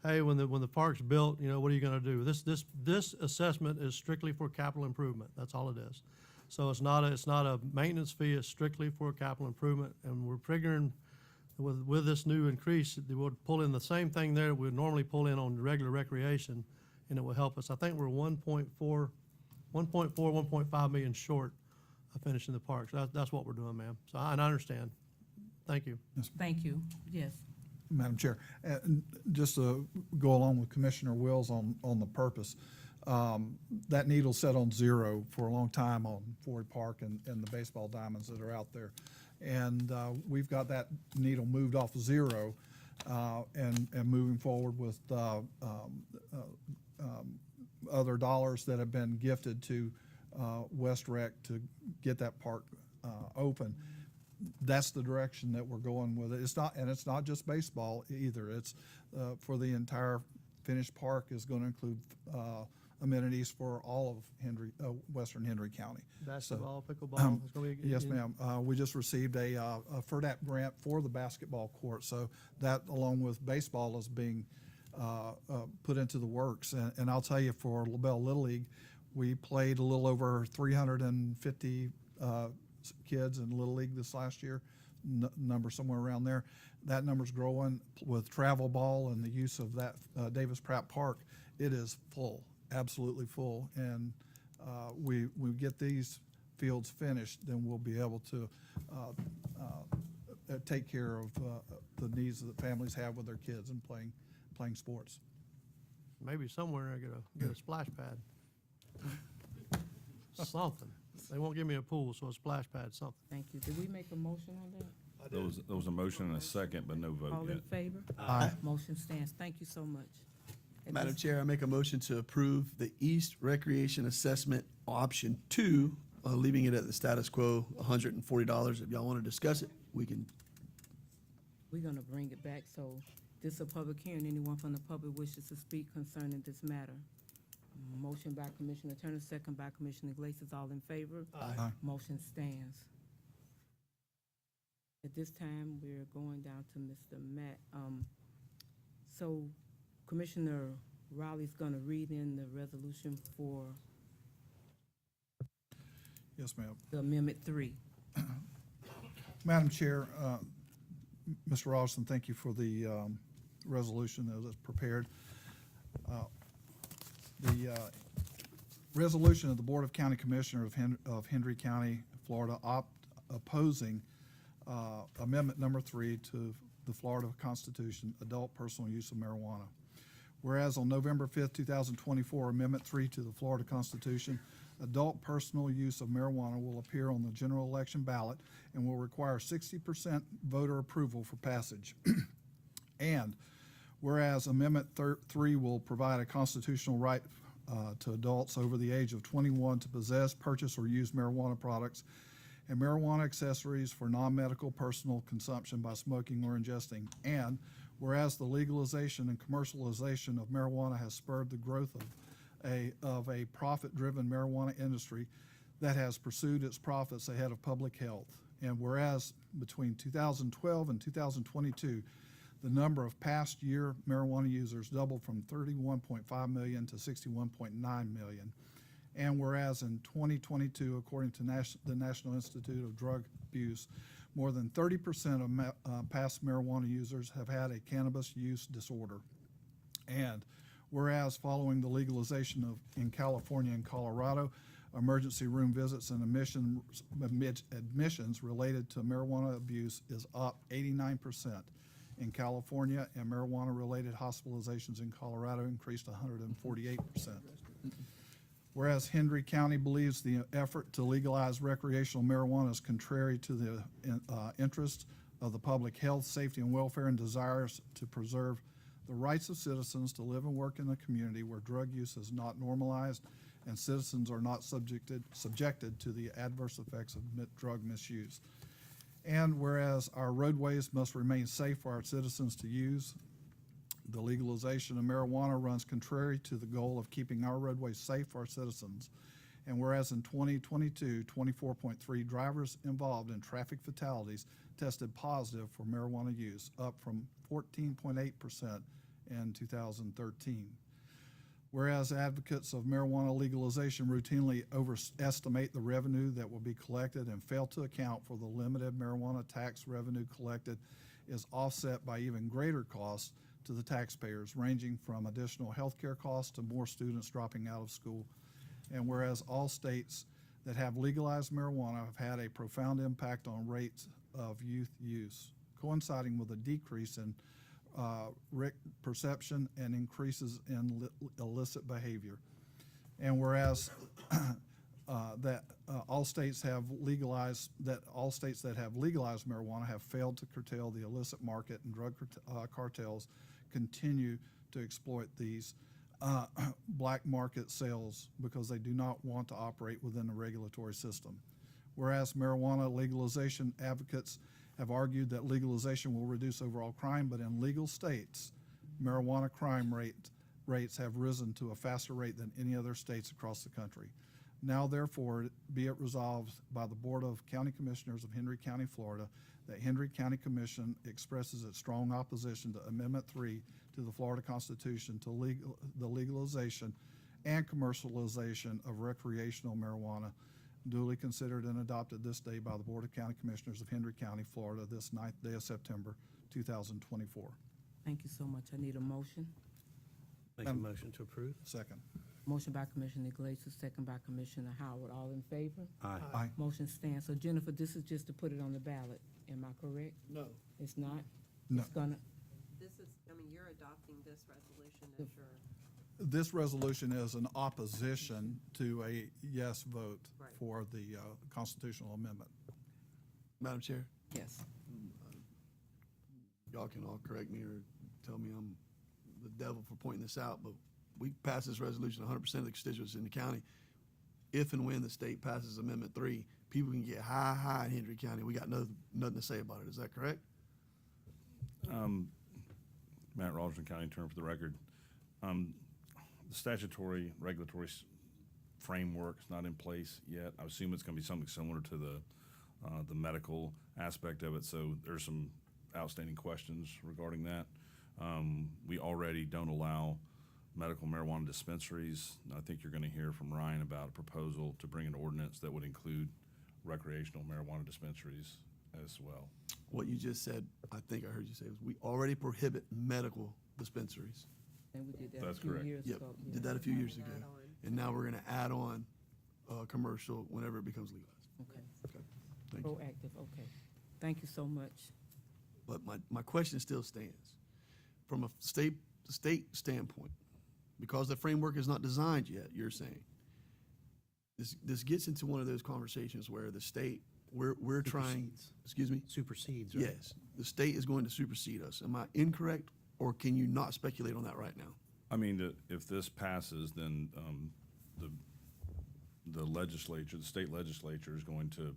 N: hey, when the park's built, what are you gonna do? This assessment is strictly for capital improvement. That's all it is. So it's not a maintenance fee, it's strictly for capital improvement. And we're figuring with this new increase, they would pull in the same thing there we'd normally pull in on regular recreation, and it will help us. I think we're 1.5 million short of finishing the park. So that's what we're doing, ma'am. So I understand. Thank you.
A: Thank you. Yes.
B: Madam Chair, just to go along with Commissioner Wills on the purpose, That needle sat on 0 for a long time on Ford Park and the baseball diamonds that are out there. And we've got that needle moved off of 0 and moving forward with other dollars that have been gifted to West Rec to get that park open. That's the direction that we're going with it. It's not just baseball either. It's for the entire finished park is going to include amenities for all of Western Hendry County.
N: Basketball, pickleball, it's gonna be.
B: Yes, ma'am. We just received a FERDAP grant for the basketball court, so that along with baseball is being put into the works. And I'll tell you, for LaBelle Little League, we played a little over 350 kids in Little League this last year, number somewhere around there. That number's growing with travel ball and the use of that Davis Pratt Park. It is full, absolutely full. And we get these fields finished, then we'll be able to take care of the needs that families have with their kids and playing sports.
N: Maybe somewhere I get a splash pad. Something. They won't give me a pool, so a splash pad, something.
A: Thank you. Did we make a motion on that?
I: There was a motion and a second, but no vote
A: All in
I: yet.
A: favor?
H: Aye.
A: Motion stands. Thank you so much. At
H: Madam
A: this-
H: Chair, I make a motion to approve the East Recreation Assessment Option 2, leaving it at the status quo, $140. If y'all want to discuss it, we can.
A: We're gonna bring it back, so this is a public hearing. Anyone from the public wishes to speak concerning this matter? Motion by Commissioner Turner, second by Commissioner Iglesias. All in favor?
B: Aye.
A: Motion stands. At this time, we're going down to Mr. Matt. So Commissioner Riley's gonna read in the resolution for
B: Yes, ma'am.
A: the Amendment 3.
B: Madam Chair, Mr. Ralston, thank you for the resolution that was prepared. The resolution of the Board of County Commissioners of Hendry County, Florida, opposing Amendment Number 3 to the Florida Constitution, adult personal use of marijuana. Whereas on November 5th, 2024, Amendment 3 to the Florida Constitution, adult personal use of marijuana will appear on the general election ballot and will require 60% voter approval for passage. And whereas Amendment 3 will provide a constitutional right to adults over the age of 21 to possess, purchase, or use marijuana products and marijuana accessories for non-medical personal consumption by smoking or ingesting. And whereas the legalization and commercialization of marijuana has spurred the growth of a profit-driven marijuana industry that has pursued its profits ahead of public health. And whereas between 2012 and 2022, the number of past year marijuana users doubled from 31.5 million to 61.9 million. And whereas in 2022, according to the National Institute of Drug Abuse, more than 30% of past marijuana users have had a cannabis use disorder. And whereas following the legalization in California and Colorado, emergency room visits and admissions related to marijuana abuse is up 89% in California, and marijuana-related hospitalizations in Colorado increased 148%. Whereas Hendry County believes the effort to legalize recreational marijuana is contrary to the interests of the public health, safety, and welfare, and desires to preserve the rights of citizens to live and work in a community where drug use is not normalized and citizens are not subjected to the adverse effects of drug misuse. And whereas our roadways must remain safe for our citizens to use, the legalization of marijuana runs contrary to the goal of keeping our roadways safe for our citizens. And whereas in 2022, 24.3 drivers involved in traffic fatalities tested positive for marijuana use, up from 14.8% in 2013. Whereas advocates of marijuana legalization routinely overestimate the revenue that will be collected and fail to account for the limited marijuana tax revenue collected is offset by even greater costs to the taxpayers, ranging from additional health care costs to more students dropping out of school. And whereas all states that have legalized marijuana have had a profound impact on rates of youth use, coinciding with a decrease in perception and increases in illicit behavior. And whereas that all states that have legalized marijuana have failed to curtail the illicit market, and drug cartels continue to exploit these black market sales because they do not want to operate within the regulatory system. Whereas marijuana legalization advocates have argued that legalization will reduce overall crime, but in legal states, marijuana crime rates have risen to a faster rate than any other states across the country. Now therefore, be it resolved by the Board of County Commissioners of Hendry County, Florida, that Hendry County Commission expresses its strong opposition to Amendment 3 to the Florida Constitution to the legalization and commercialization of recreational marijuana, duly considered and adopted this day by the Board of County Commissioners of Hendry County, Florida, this 9th day of September, 2024.
A: Thank you so much. I need a motion.
G: Make a motion to approve.
B: Second.
A: Motion by Commissioner Iglesias, second by Commissioner Howard. All in favor?
G: Aye.
B: Aye.
A: Motion stands. So Jennifer, this is just to put it on the ballot. Am I correct?
H: No.
A: It's not?
B: No.
A: It's gonna,
F: This is, I mean, you're adopting this resolution as your.
B: This resolution is an opposition to a yes vote
F: Right.
B: for the constitutional amendment.
H: Madam Chair,
A: yes.
H: y'all can all correct me or tell me I'm the devil for pointing this out, but we pass this resolution 100% of the constituents in the county. If and when the state passes Amendment 3, people can get high in Hendry County. We got nothing to say about it. Is that correct?
I: Matt Rogerson, County Attorney for the record. The statutory regulatory framework is not in place yet. I assume it's going to be something similar to the medical aspect of it. So there's some outstanding questions regarding that. We already don't allow medical marijuana dispensaries. I think you're going to hear from Ryan about a proposal to bring an ordinance that would include recreational marijuana dispensaries as well.
H: What you just said, I think I heard you say, was we already prohibit medical dispensaries.
A: And we did that a
I: That's
A: few
I: correct.
A: years
H: Yep,
A: ago.
H: did that a few years ago. And now we're gonna add on commercial whenever it becomes legalized.
A: Okay.
H: Okay, thank you.
A: Proactive, okay. Thank you so much.
H: But my question still stands. From a state standpoint, because the framework is not designed yet, you're saying, this gets into one of those conversations where the state, we're trying, excuse me?
G: Supersedes, right?
H: Yes, the state is going to supersede us. Am I incorrect, or can you not speculate on that right now?
I: I mean, if this passes, then the legislature, the state legislature is going to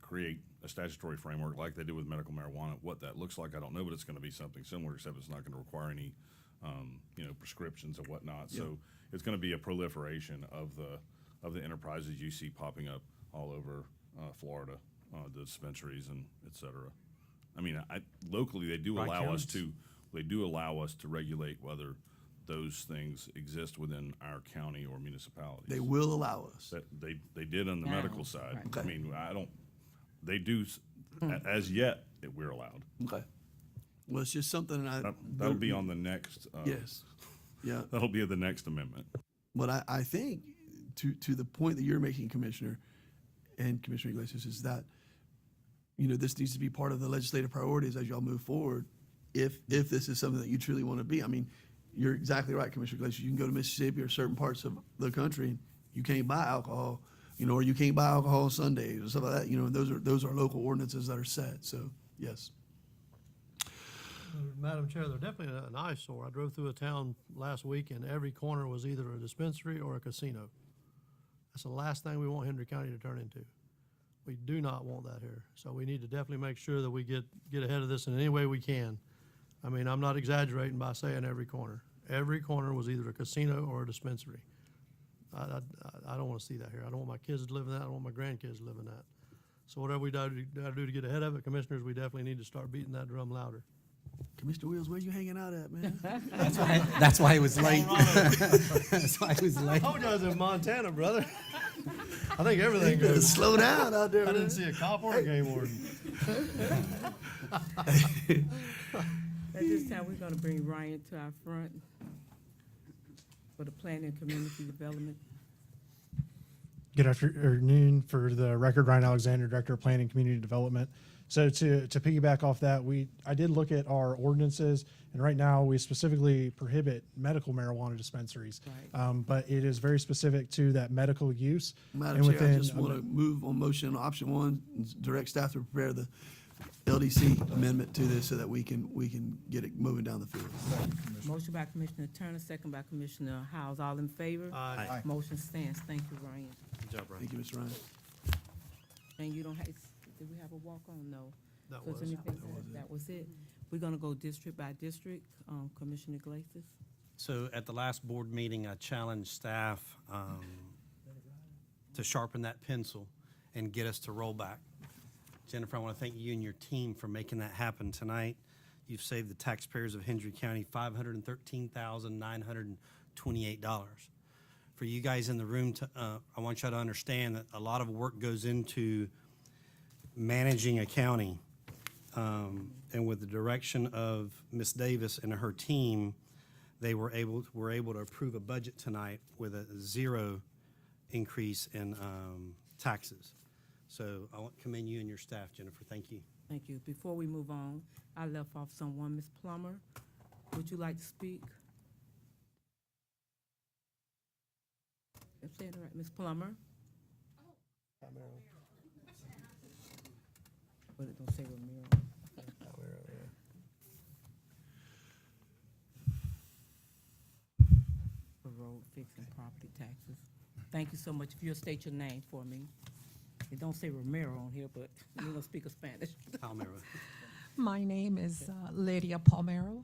I: create a statutory framework like they did with medical marijuana. What that looks like, I don't know, but it's going to be something similar, except it's not going to require any, prescriptions and whatnot. So it's going to be a proliferation of the enterprises you see popping up all over Florida, the dispensaries and et cetera. I mean, locally they do allow us to regulate whether those things exist within our county or municipalities.
H: They will allow us.
I: That they did on the
A: Now,
I: medical side.
A: right.
I: I mean, they do, as yet, we're allowed.
H: Okay. Well, it's just something
I: That'll be on the next.
H: Yes. Yeah.
I: That'll be the next amendment.
H: But I think to the point that you're making, Commissioner, and Commissioner Iglesias, is that, this needs to be part of the legislative priorities as y'all move forward, if this is something that you truly want to be. I mean, you're exactly right, Commissioner Iglesias. You can go to Mississippi or certain parts of the country, you can't buy alcohol, or you can't buy alcohol on Sundays or stuff like that. Those are local ordinances that are set. So, yes.
N: Madam Chair, they're definitely an eyesore. I drove through a town last week and every corner was either a dispensary or a casino. That's the last thing we want Hendry County to turn into. We do not want that here. So we need to definitely make sure that we get ahead of this in any way we can. I mean, I'm not exaggerating by saying every corner. Every corner was either a casino or a dispensary. I don't want to see that here. I don't want my kids to live in that. I don't want my grandkids to live in that. So whatever we got to do to get ahead of it, Commissioners, we definitely need to start beating that drum louder.
H: Commissioner Wheels, where you hanging out at, man?
C: That's why he was late. That's why he was late.
N: I told you I was in Montana, brother. I think everything
H: You better
N: goes.
H: slow down out there,
N: I didn't
H: man.
N: see a cop or a game warden.
A: At this time, we're gonna bring Ryan to our front for the planning and community development.
R: Good afternoon. For the record, Ryan Alexander, Director of Planning and Community Development. So to piggyback off that, I did look at our ordinances, and right now we specifically prohibit medical marijuana dispensaries. But it is very specific to that medical use.
H: Madam Chair, I just want to move on motion option one, direct staff to prepare the LDC amendment to this so that we can get it moving down the field.
A: Motion by Commissioner Turner, second by Commissioner Howes. All in favor?
N: Aye.
A: Motion stands. Thank you, Ryan.
N: Good job, Brian.
H: Thank you, Ms. Ryan.
A: And you don't have, did we have a walk-on? No.
N: That
A: So is
N: was-
A: anything-
N: that was it.
A: That was it. We're gonna go district by district. Commissioner Glacis?
G: So at the last board meeting, I challenged staff to sharpen that pencil and get us to roll back. Jennifer, I want to thank you and your team for making that happen tonight. You've saved the taxpayers of Hendry County $513,928. For you guys in the room, I want y'all to understand that a lot of work goes into managing a county. And with the direction of Ms. Davis and her team, they were able to approve a budget tonight with a 0 increase in taxes. So I want to commend you and your staff, Jennifer. Thank you.
A: Thank you. Before we move on, I left off someone, Ms. Plummer. Would you like to speak? I'm saying it right, Ms. Plummer? But it don't say Ramiro. For road fixing property taxes. Thank you so much. If you'll state your name for me. It don't say Romero on here, but you don't speak of Spanish.
G: Palmero.
S: My name is Lydia Palmero,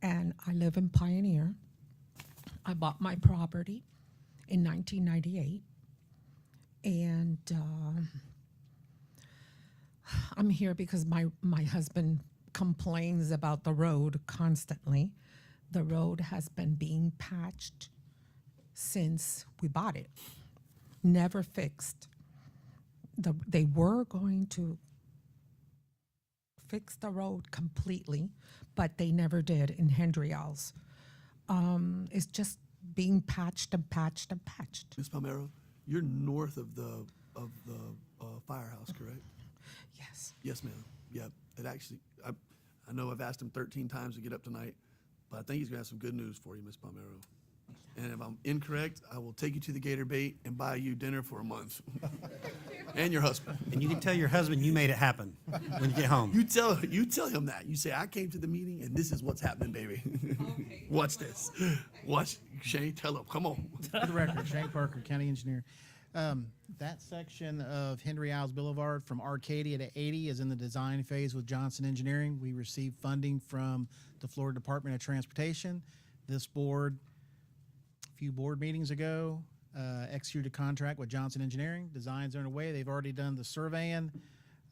S: and I live in Pioneer. I bought my property in 1998, and I'm here because my husband complains about the road constantly. The road has been being patched since we bought it, never fixed. They were going to fix the road completely, but they never did in Hendry. It's just being patched and patched and patched.
H: Ms. Palmero, you're north of the firehouse, correct?
S: Yes.
H: Yes, ma'am. Yep. It actually, I know I've asked him 13 times to get up tonight, but I think he's gonna have some good news for you, Ms. Palmero. And if I'm incorrect, I will take you to the Gator Bait and buy you dinner for a month. And your husband.
G: And you can tell your husband you made it happen when you get home.
H: You tell him that. You say, I came to the meeting and this is what's happening, baby. Okay. Watch this. Watch. Shane, tell him. Come on.
M: For the record, Shane Parker, County Engineer. That section of Henry Isles Boulevard from Arcadia to 80 is in the design phase with Johnson Engineering. We received funding from the Florida Department of Transportation. This board, a few board meetings ago, executed a contract with Johnson Engineering. Designs are underway. They've already done the surveying.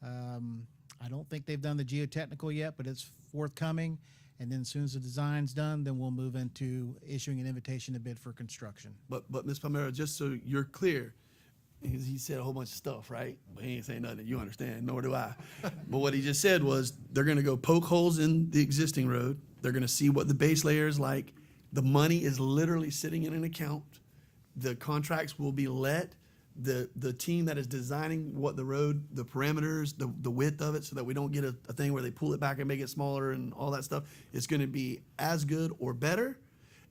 M: I don't think they've done the geotechnical yet, but it's forthcoming. And then as soon as the design's done, then we'll move into issuing an invitation to bid for construction.
H: But Ms. Palmero, just so you're clear, he said a whole bunch of stuff, right? But he ain't saying nothing that you understand, nor do I. But what he just said was they're gonna go poke holes in the existing road. They're gonna see what the base layer is like. The money is literally sitting in an account. The contracts will be let. The team that is designing what the road, the parameters, the width of it, so that we don't get a thing where they pull it back and make it smaller and all that stuff, it's gonna be as good or better.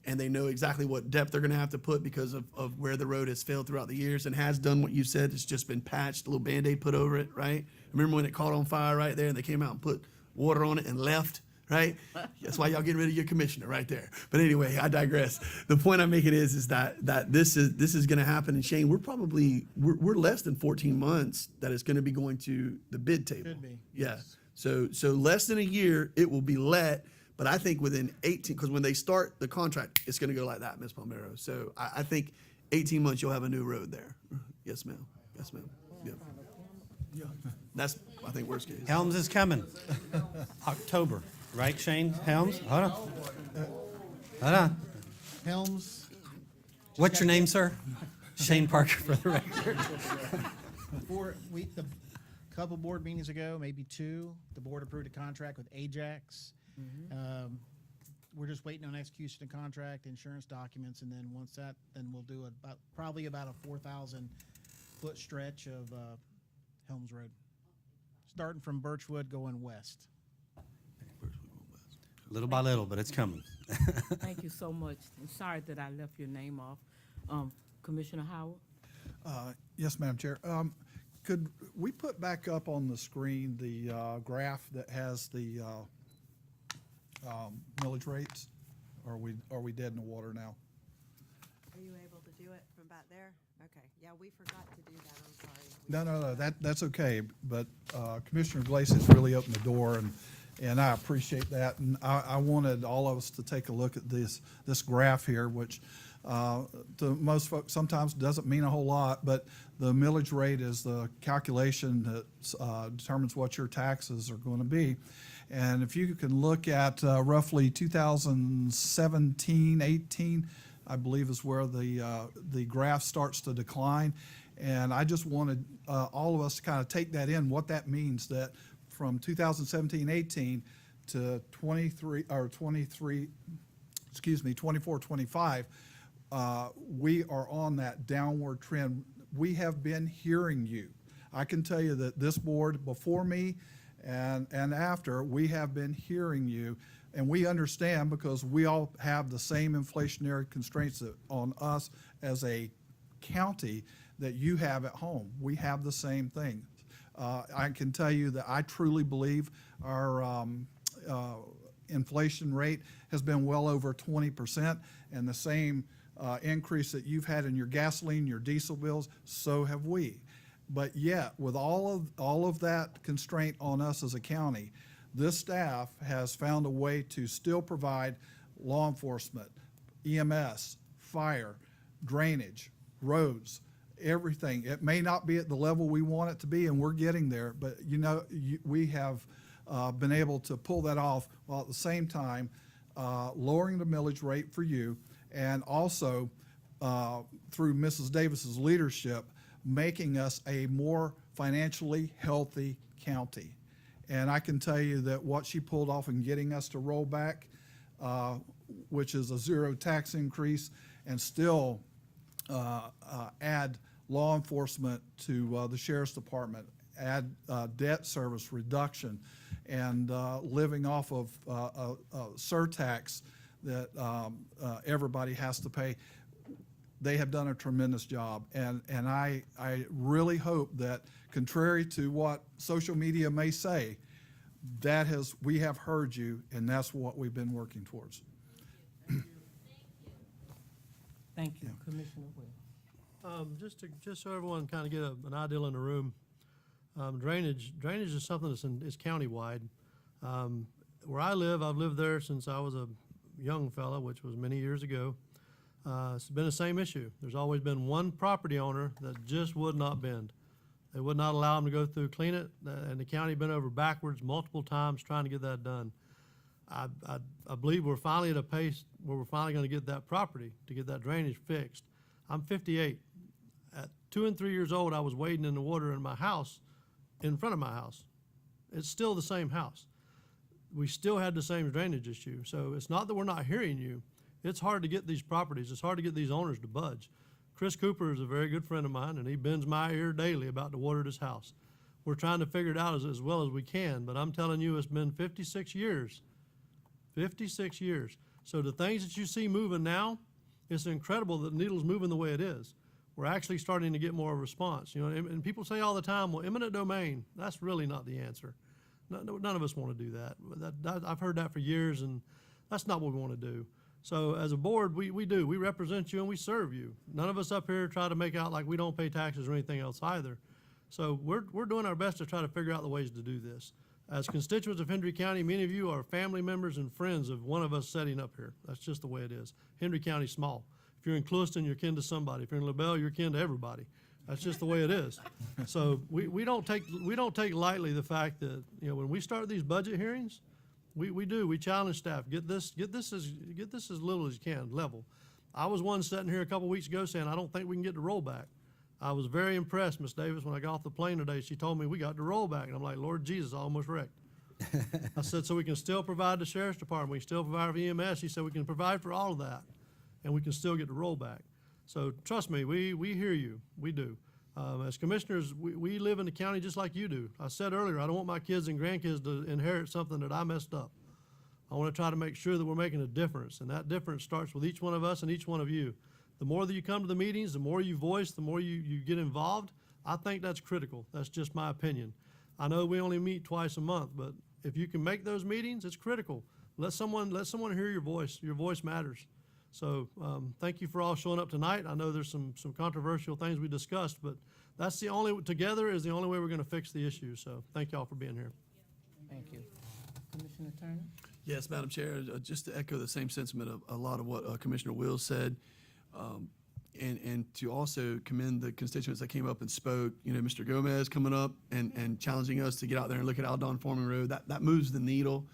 H: And they know exactly what depth they're gonna have to put because of where the road has failed throughout the years and has done what you said. It's just been patched, a little Band-Aid put over it, right? Remember when it caught on fire right there and they came out and put water on it and left? Right? That's why y'all getting rid of your commissioner right there. But anyway, I digress. The point I'm making is that this is going to happen. And Shane, we're less than 14 months that it's going to be going to the bid table.
M: Could be.
H: Yeah. So less than a year, it will be let. But I think within 18, because when they start the contract, it's going to go like that, Ms. Palmero. So I think 18 months you'll have a new road there. Yes, ma'am. Yes, ma'am. Yeah. Yeah. That's, I think, worst case.
G: Helms is coming. October. Right, Shane? Helms? Hold on. Hold on.
M: Helms.
G: What's your name, sir? Shane Parker, for the record.
M: The couple board meetings ago, maybe two, the board approved a contract with Ajax. we're just waiting on execution of contract, insurance documents, and then once that, then we'll do probably about a 4,000-foot stretch of Helms Road, starting from Birchwood going west.
G: Little by little, but it's coming.
A: Thank you so much. I'm sorry that I left your name off. Commissioner Howard?
B: Yes, Madam Chair. Could we put back up on the screen the graph that has the millage rates? Or are we dead in the water now?
F: Are you able to do it from back there? Okay, yeah, we forgot to do that, I'm sorry.
B: No, that's okay, but Commissioner Glacius really opened the door, and I appreciate that. And I wanted all of us to take a look at this graph here, which to most folks sometimes doesn't mean a whole lot, but the millage rate is the calculation that determines what your taxes are going to be. And if you can look at roughly 2017, 18, I believe is where the graph starts to decline. And I just wanted all of us to kind of take that in, what that means, that from 2017, 18 to 24, 25, we are on that downward trend. We have been hearing you. I can tell you that this board before me and after, we have been hearing you, and we understand because we all have the same inflationary constraints on us as a county that you have at home. We have the same thing. I can tell you that I truly believe our inflation rate has been well over 20%, and the same increase that you've had in your gasoline, your diesel bills, so have we. But yet, with all of that constraint on us as a county, this staff has found a way to still provide law enforcement, EMS, fire, drainage, roads, everything. It may not be at the level we want it to be, and we're getting there, but we have been able to pull that off while at the same time lowering the millage rate for you, and also through Mrs. Davis's leadership, making us a more financially healthy county. And I can tell you that what she pulled off in getting us to roll back, which is a zero tax increase, and still add law enforcement to the Sheriff's Department, add debt service reduction, and living off of surtax that everybody has to pay. They have done a tremendous job, and I really hope that, contrary to what social media may say, we have heard you, and that's what we've been working towards.
A: Thank you, Commissioner Will.
N: Just so everyone kind of get an idea in the room, drainage is something that's countywide. Where I live, I've lived there since I was a young fella, which was many years ago. It's been the same issue. There's always been one property owner that just would not bend. They would not allow them to go through, clean it, and the county bent over backwards multiple times trying to get that done. I believe we're finally at a pace where we're finally going to get that property, to get that drainage fixed. I'm 58. At 2 and 3 years old, I was wading in the water in my house, in front of my house. It's still the same house. We still had the same drainage issue. So it's not that we're not hearing you. It's hard to get these properties. It's hard to get these owners to budge. Chris Cooper is a very good friend of mine, and he bends my ear daily about the water at his house. We're trying to figure it out as well as we can, but I'm telling you, it's been 56 years. 56 years. So the things that you see moving now, it's incredible that the needle's moving the way it is. We're actually starting to get more of a response. And people say all the time, well, eminent domain, that's really not the answer. None of us want to do that. I've heard that for years, and that's not what we want to do. So as a board, we represent you and we serve you. None of us up here try to make out like we don't pay taxes or anything else either. So we're doing our best to try to figure out the ways to do this. As constituents of Hendry County, many of you are family members and friends of one of us setting up here. That's just the way it is. Hendry County's small. If you're in Clewiston, you're kin to somebody. If you're in LaBelle, you're kin to everybody. That's just the way it is. So we don't take lightly the fact that when we start these budget hearings, we challenge staff, get this as little as you can, level. I was one sitting here a couple weeks ago saying I don't think we can get the rollback. I was very impressed, Ms. Davis, when I got off the plane today. She told me we got the rollback, and I'm like, Lord Jesus, I almost wrecked. I said, so we can still provide the sheriff's department, we can still provide for EMS. He said, we can provide for all of that, and we can still get the rollback. So trust me, we hear you, we do. As commissioners, we live in the county just like you do. I said earlier, I don't want my kids and grandkids to inherit something that I messed up. I want to try to make sure that we're making a difference, and that difference starts with each one of us and each one of you. The more that you come to the meetings, the more you voice, the more you get involved. I think that's critical. That's just my opinion. I know we only meet twice a month, but if you can make those meetings, it's critical. Let someone hear your voice. Your voice matters. So thank you for all showing up tonight. I know there's some controversial things we discussed, but together is the only way we're going to fix the issue. So thank y'all for being here.
A: Thank you. Commissioner Turner?
H: Yes, Madam Chair, just to echo the same sentiment of a lot of what Commissioner Wills said, and to also commend the constituents that came up and spoke. You know, Mr. Gomez coming up and challenging us to get out there and look at Aldon Foreman Road. That moves the needle.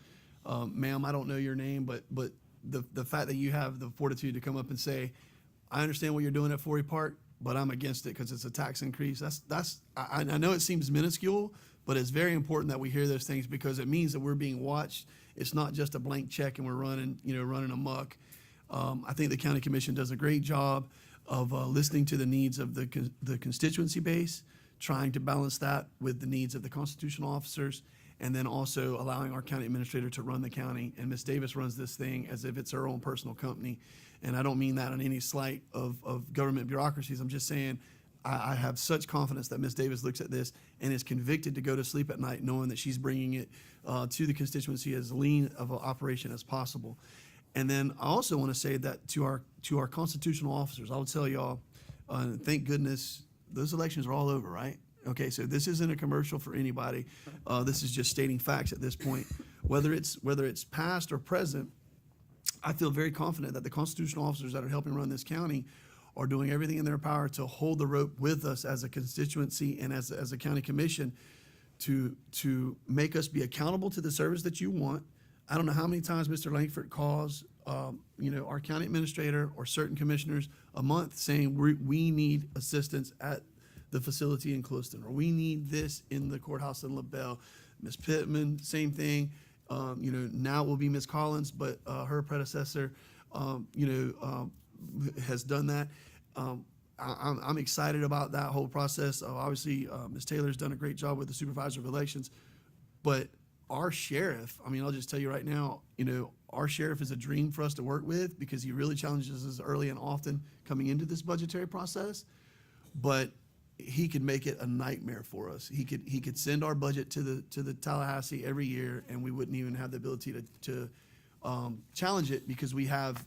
H: Ma'am, I don't know your name, but the fact that you have the fortitude to come up and say, I understand what you're doing at Forey Park, but I'm against it because it's a tax increase. I know it seems minuscule, but it's very important that we hear those things because it means that we're being watched. It's not just a blank check and we're running amok. I think the county commission does a great job of listening to the needs of the constituency base, trying to balance that with the needs of the constitutional officers, and then also allowing our county administrator to run the county. And Ms. Davis runs this thing as if it's her own personal company. And I don't mean that on any slight of government bureaucracies. I'm just saying I have such confidence that Ms. Davis looks at this and is convicted to go to sleep at night knowing that she's bringing it to the constituency as lean of an operation as possible. And then I also want to say that to our constitutional officers, I would tell y'all, thank goodness those elections are all over, right? Okay, so this isn't a commercial for anybody. This is just stating facts at this point. Whether it's past or present, I feel very confident that the constitutional officers that are helping run this county are doing everything in their power to hold the rope with us as a constituency and as a county commission to make us be accountable to the service that you want. I don't know how many times Mr. Langford calls our county administrator or certain commissioners a month saying we need assistance at the facility in Clewiston, or we need this in the courthouse in LaBelle. Ms. Pittman, same thing. Now it will be Ms. Collins, but her predecessor, has done that. I'm excited about that whole process. Obviously, Ms. Taylor's done a great job with the supervisor of elections, but our sheriff, I'll just tell you right now, our sheriff is a dream for us to work with because he really challenges us early and often coming into this budgetary process, but he could make it a nightmare for us. He could send our budget to the Tallahassee every year, and we wouldn't even have the ability to challenge it because we have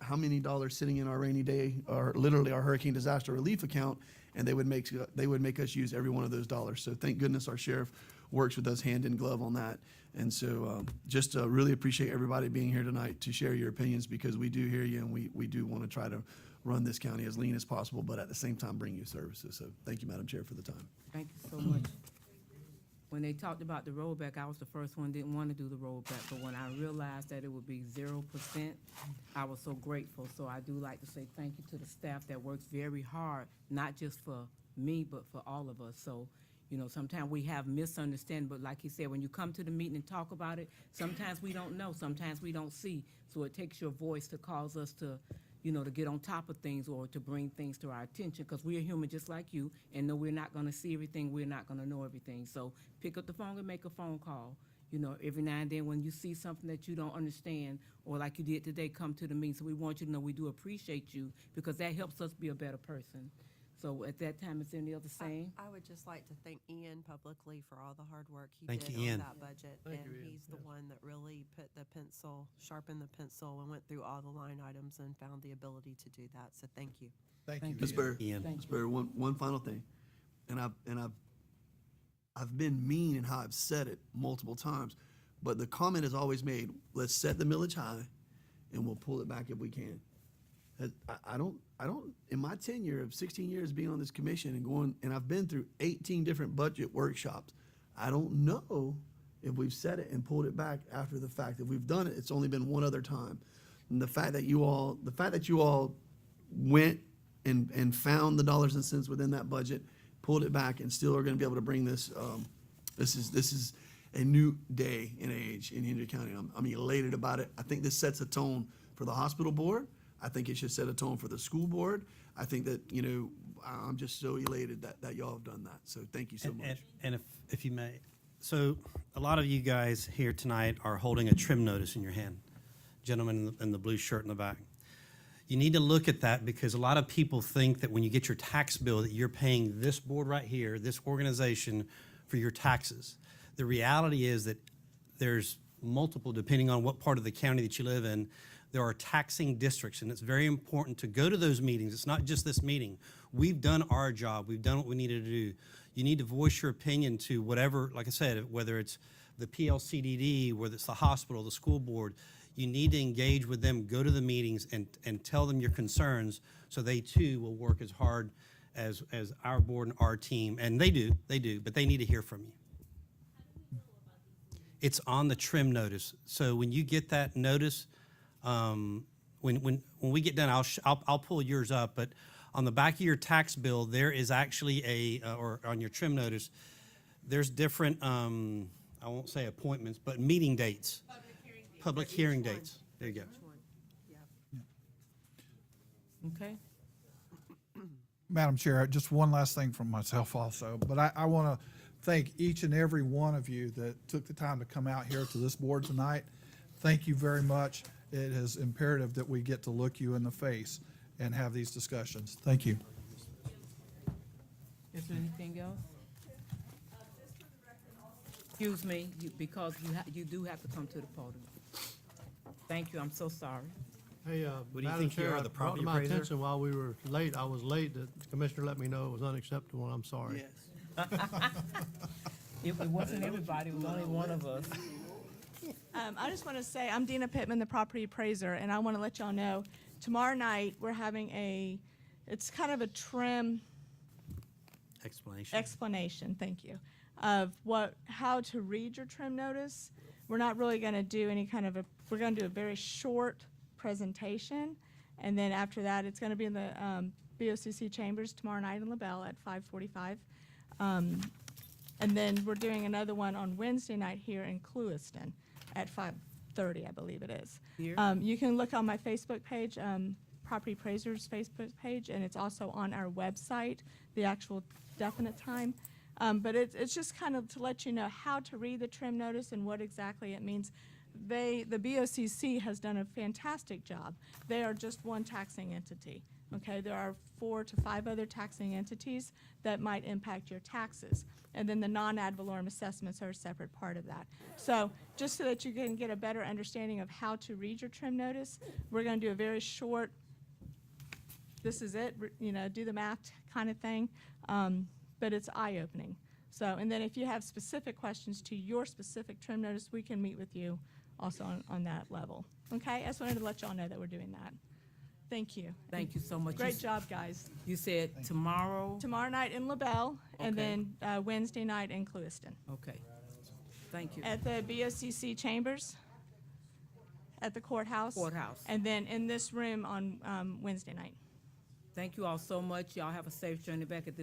H: how many dollars sitting in our rainy day, or literally our hurricane disaster relief account, and they would make us use every one of those dollars. So thank goodness our sheriff works with us hand in glove on that. And so just really appreciate everybody being here tonight to share your opinions because we do hear you and we do want to try to run this county as lean as possible, but at the same time bring you services. So thank you, Madam Chair, for the time.
A: Thank you so much. When they talked about the rollback, I was the first one didn't want to do the rollback, but when I realized that it would be 0%, I was so grateful. So I do like to say thank you to the staff that works very hard, not just for me, but for all of us. So, sometimes we have misunderstanding, but like you said, when you come to the meeting and talk about it, sometimes we don't know, sometimes we don't see. So it takes your voice to cause us to to get on top of things or to bring things to our attention because we are human just like you and know we're not going to see everything, we're not going to know everything. So pick up the phone and make a phone call. Every now and then when you see something that you don't understand or like you did today, come to the meeting. So we want you to know we do appreciate you because that helps us be a better person. So at that time, is there any other saying?
F: I would just like to thank Ian publicly for all the hard work he
G: Thank
F: did
G: you,
F: on
G: Ian.
F: that budget. He's the one that really sharpened the pencil and went through all the line items and found the ability to do that. So thank you.
B: Thank you.
H: Ms. Burr,
G: Ian.
H: Ms. Burr, one final thing, and I've been mean in how I've said it multiple times, but the comment is always made, let's set the millage high and we'll pull it back if we can. I don't, in my tenure of 16 years being on this commission and I've been through 18 different budget workshops, I don't know if we've set it and pulled it back after the fact. If we've done it, it's only been one other time. And the fact that you all went and found the dollars and cents within that budget, pulled it back, and still are going to be able to bring this. This is, a new day and age in Hendry County. I'm elated about it. I think this sets a tone for the hospital board. I think it should set a tone for the school board. I think that, you know, I'm just so elated that y'all have done that. So thank you so much.
G: And if you may, so a lot of you guys here tonight are holding a trim notice in your hand, gentleman in the blue shirt in the back. You need to look at that because a lot of people think that when you get your tax bill that you're paying this board right here, this organization, for your taxes. The reality is that there's multiple, depending on what part of the county that you live in, there are taxing districts, and it's very important to go to those meetings. It's not just this meeting. We've done our job. We've done what we needed to do. You need to voice your opinion to whatever, like I said, whether it's the PLCDD, whether it's the hospital, the school board. You need to engage with them, go to the meetings, and tell them your concerns so they too will work as hard as our board and our team. And they do, but they need to hear from you. It's on the trim notice. So when you get that notice, when we get done, I'll pull yours up, but on the back of your tax bill, there is actually or on your trim notice, there's different, I won't say appointments, but meeting dates. Public hearing dates. There you go.
A: Okay.
B: Madam Chair, just one last thing from myself also, but I want to thank each and every one of you that took the time to come out here to this board tonight. Thank you very much. It is imperative that we get to look you in the face and have these discussions. Thank you.
A: Is there anything else? Excuse me, because you do have to come to the podium. Thank you, I'm so sorry.
N: Hey,
G: What do you
N: Madam
G: think you
N: Chair,
G: are, the
N: it brought
G: property
N: to my
G: appraiser?
N: attention while we were late, I was late, that the commissioner let me know it was unacceptable, and I'm sorry.
A: It wasn't everybody, it was only one of us.
Q: I just want to say, I'm Dina Pittman, the property appraiser, and I want to let y'all know, tomorrow night, we're having it's kind of a trim explanation, thank you, of how to read your trim notice. We're not really going to do any kind of we're going to do a very short presentation, and then after that, it's going to be in the BOCC chambers tomorrow night in LaBelle at 5:45. And then we're doing another one on Wednesday night here in Clewiston at 5:30, I believe it is.
A: Here?
Q: You can look on my Facebook page, Property Appraisers Facebook page, and it's also on our website, the actual definite time. But it's just kind of to let you know how to read the trim notice and what exactly it means. The BOCC has done a fantastic job. They are just one taxing entity. Okay, there are 4 to 5 other taxing entities that might impact your taxes. And then the non-ad valorem assessments are a separate part of that. So just so that you can get a better understanding of how to read your trim notice, we're going to do a very short, this is it, do the math kind of thing, but it's eye-opening. So, and then if you have specific questions to your specific trim notice, we can meet with you also on that level. Okay, I just wanted to let y'all know that we're doing that. Thank you.
A: Thank you so much.
Q: Great job, guys.
A: You said tomorrow?
Q: Tomorrow night in LaBelle, and
A: Okay.
Q: then Wednesday night in Clewiston.
A: Okay, thank you.
Q: At the BOCC chambers, at the courthouse. And then in this room on Wednesday night.
A: Thank you all so much. Y'all have a safe journey back at this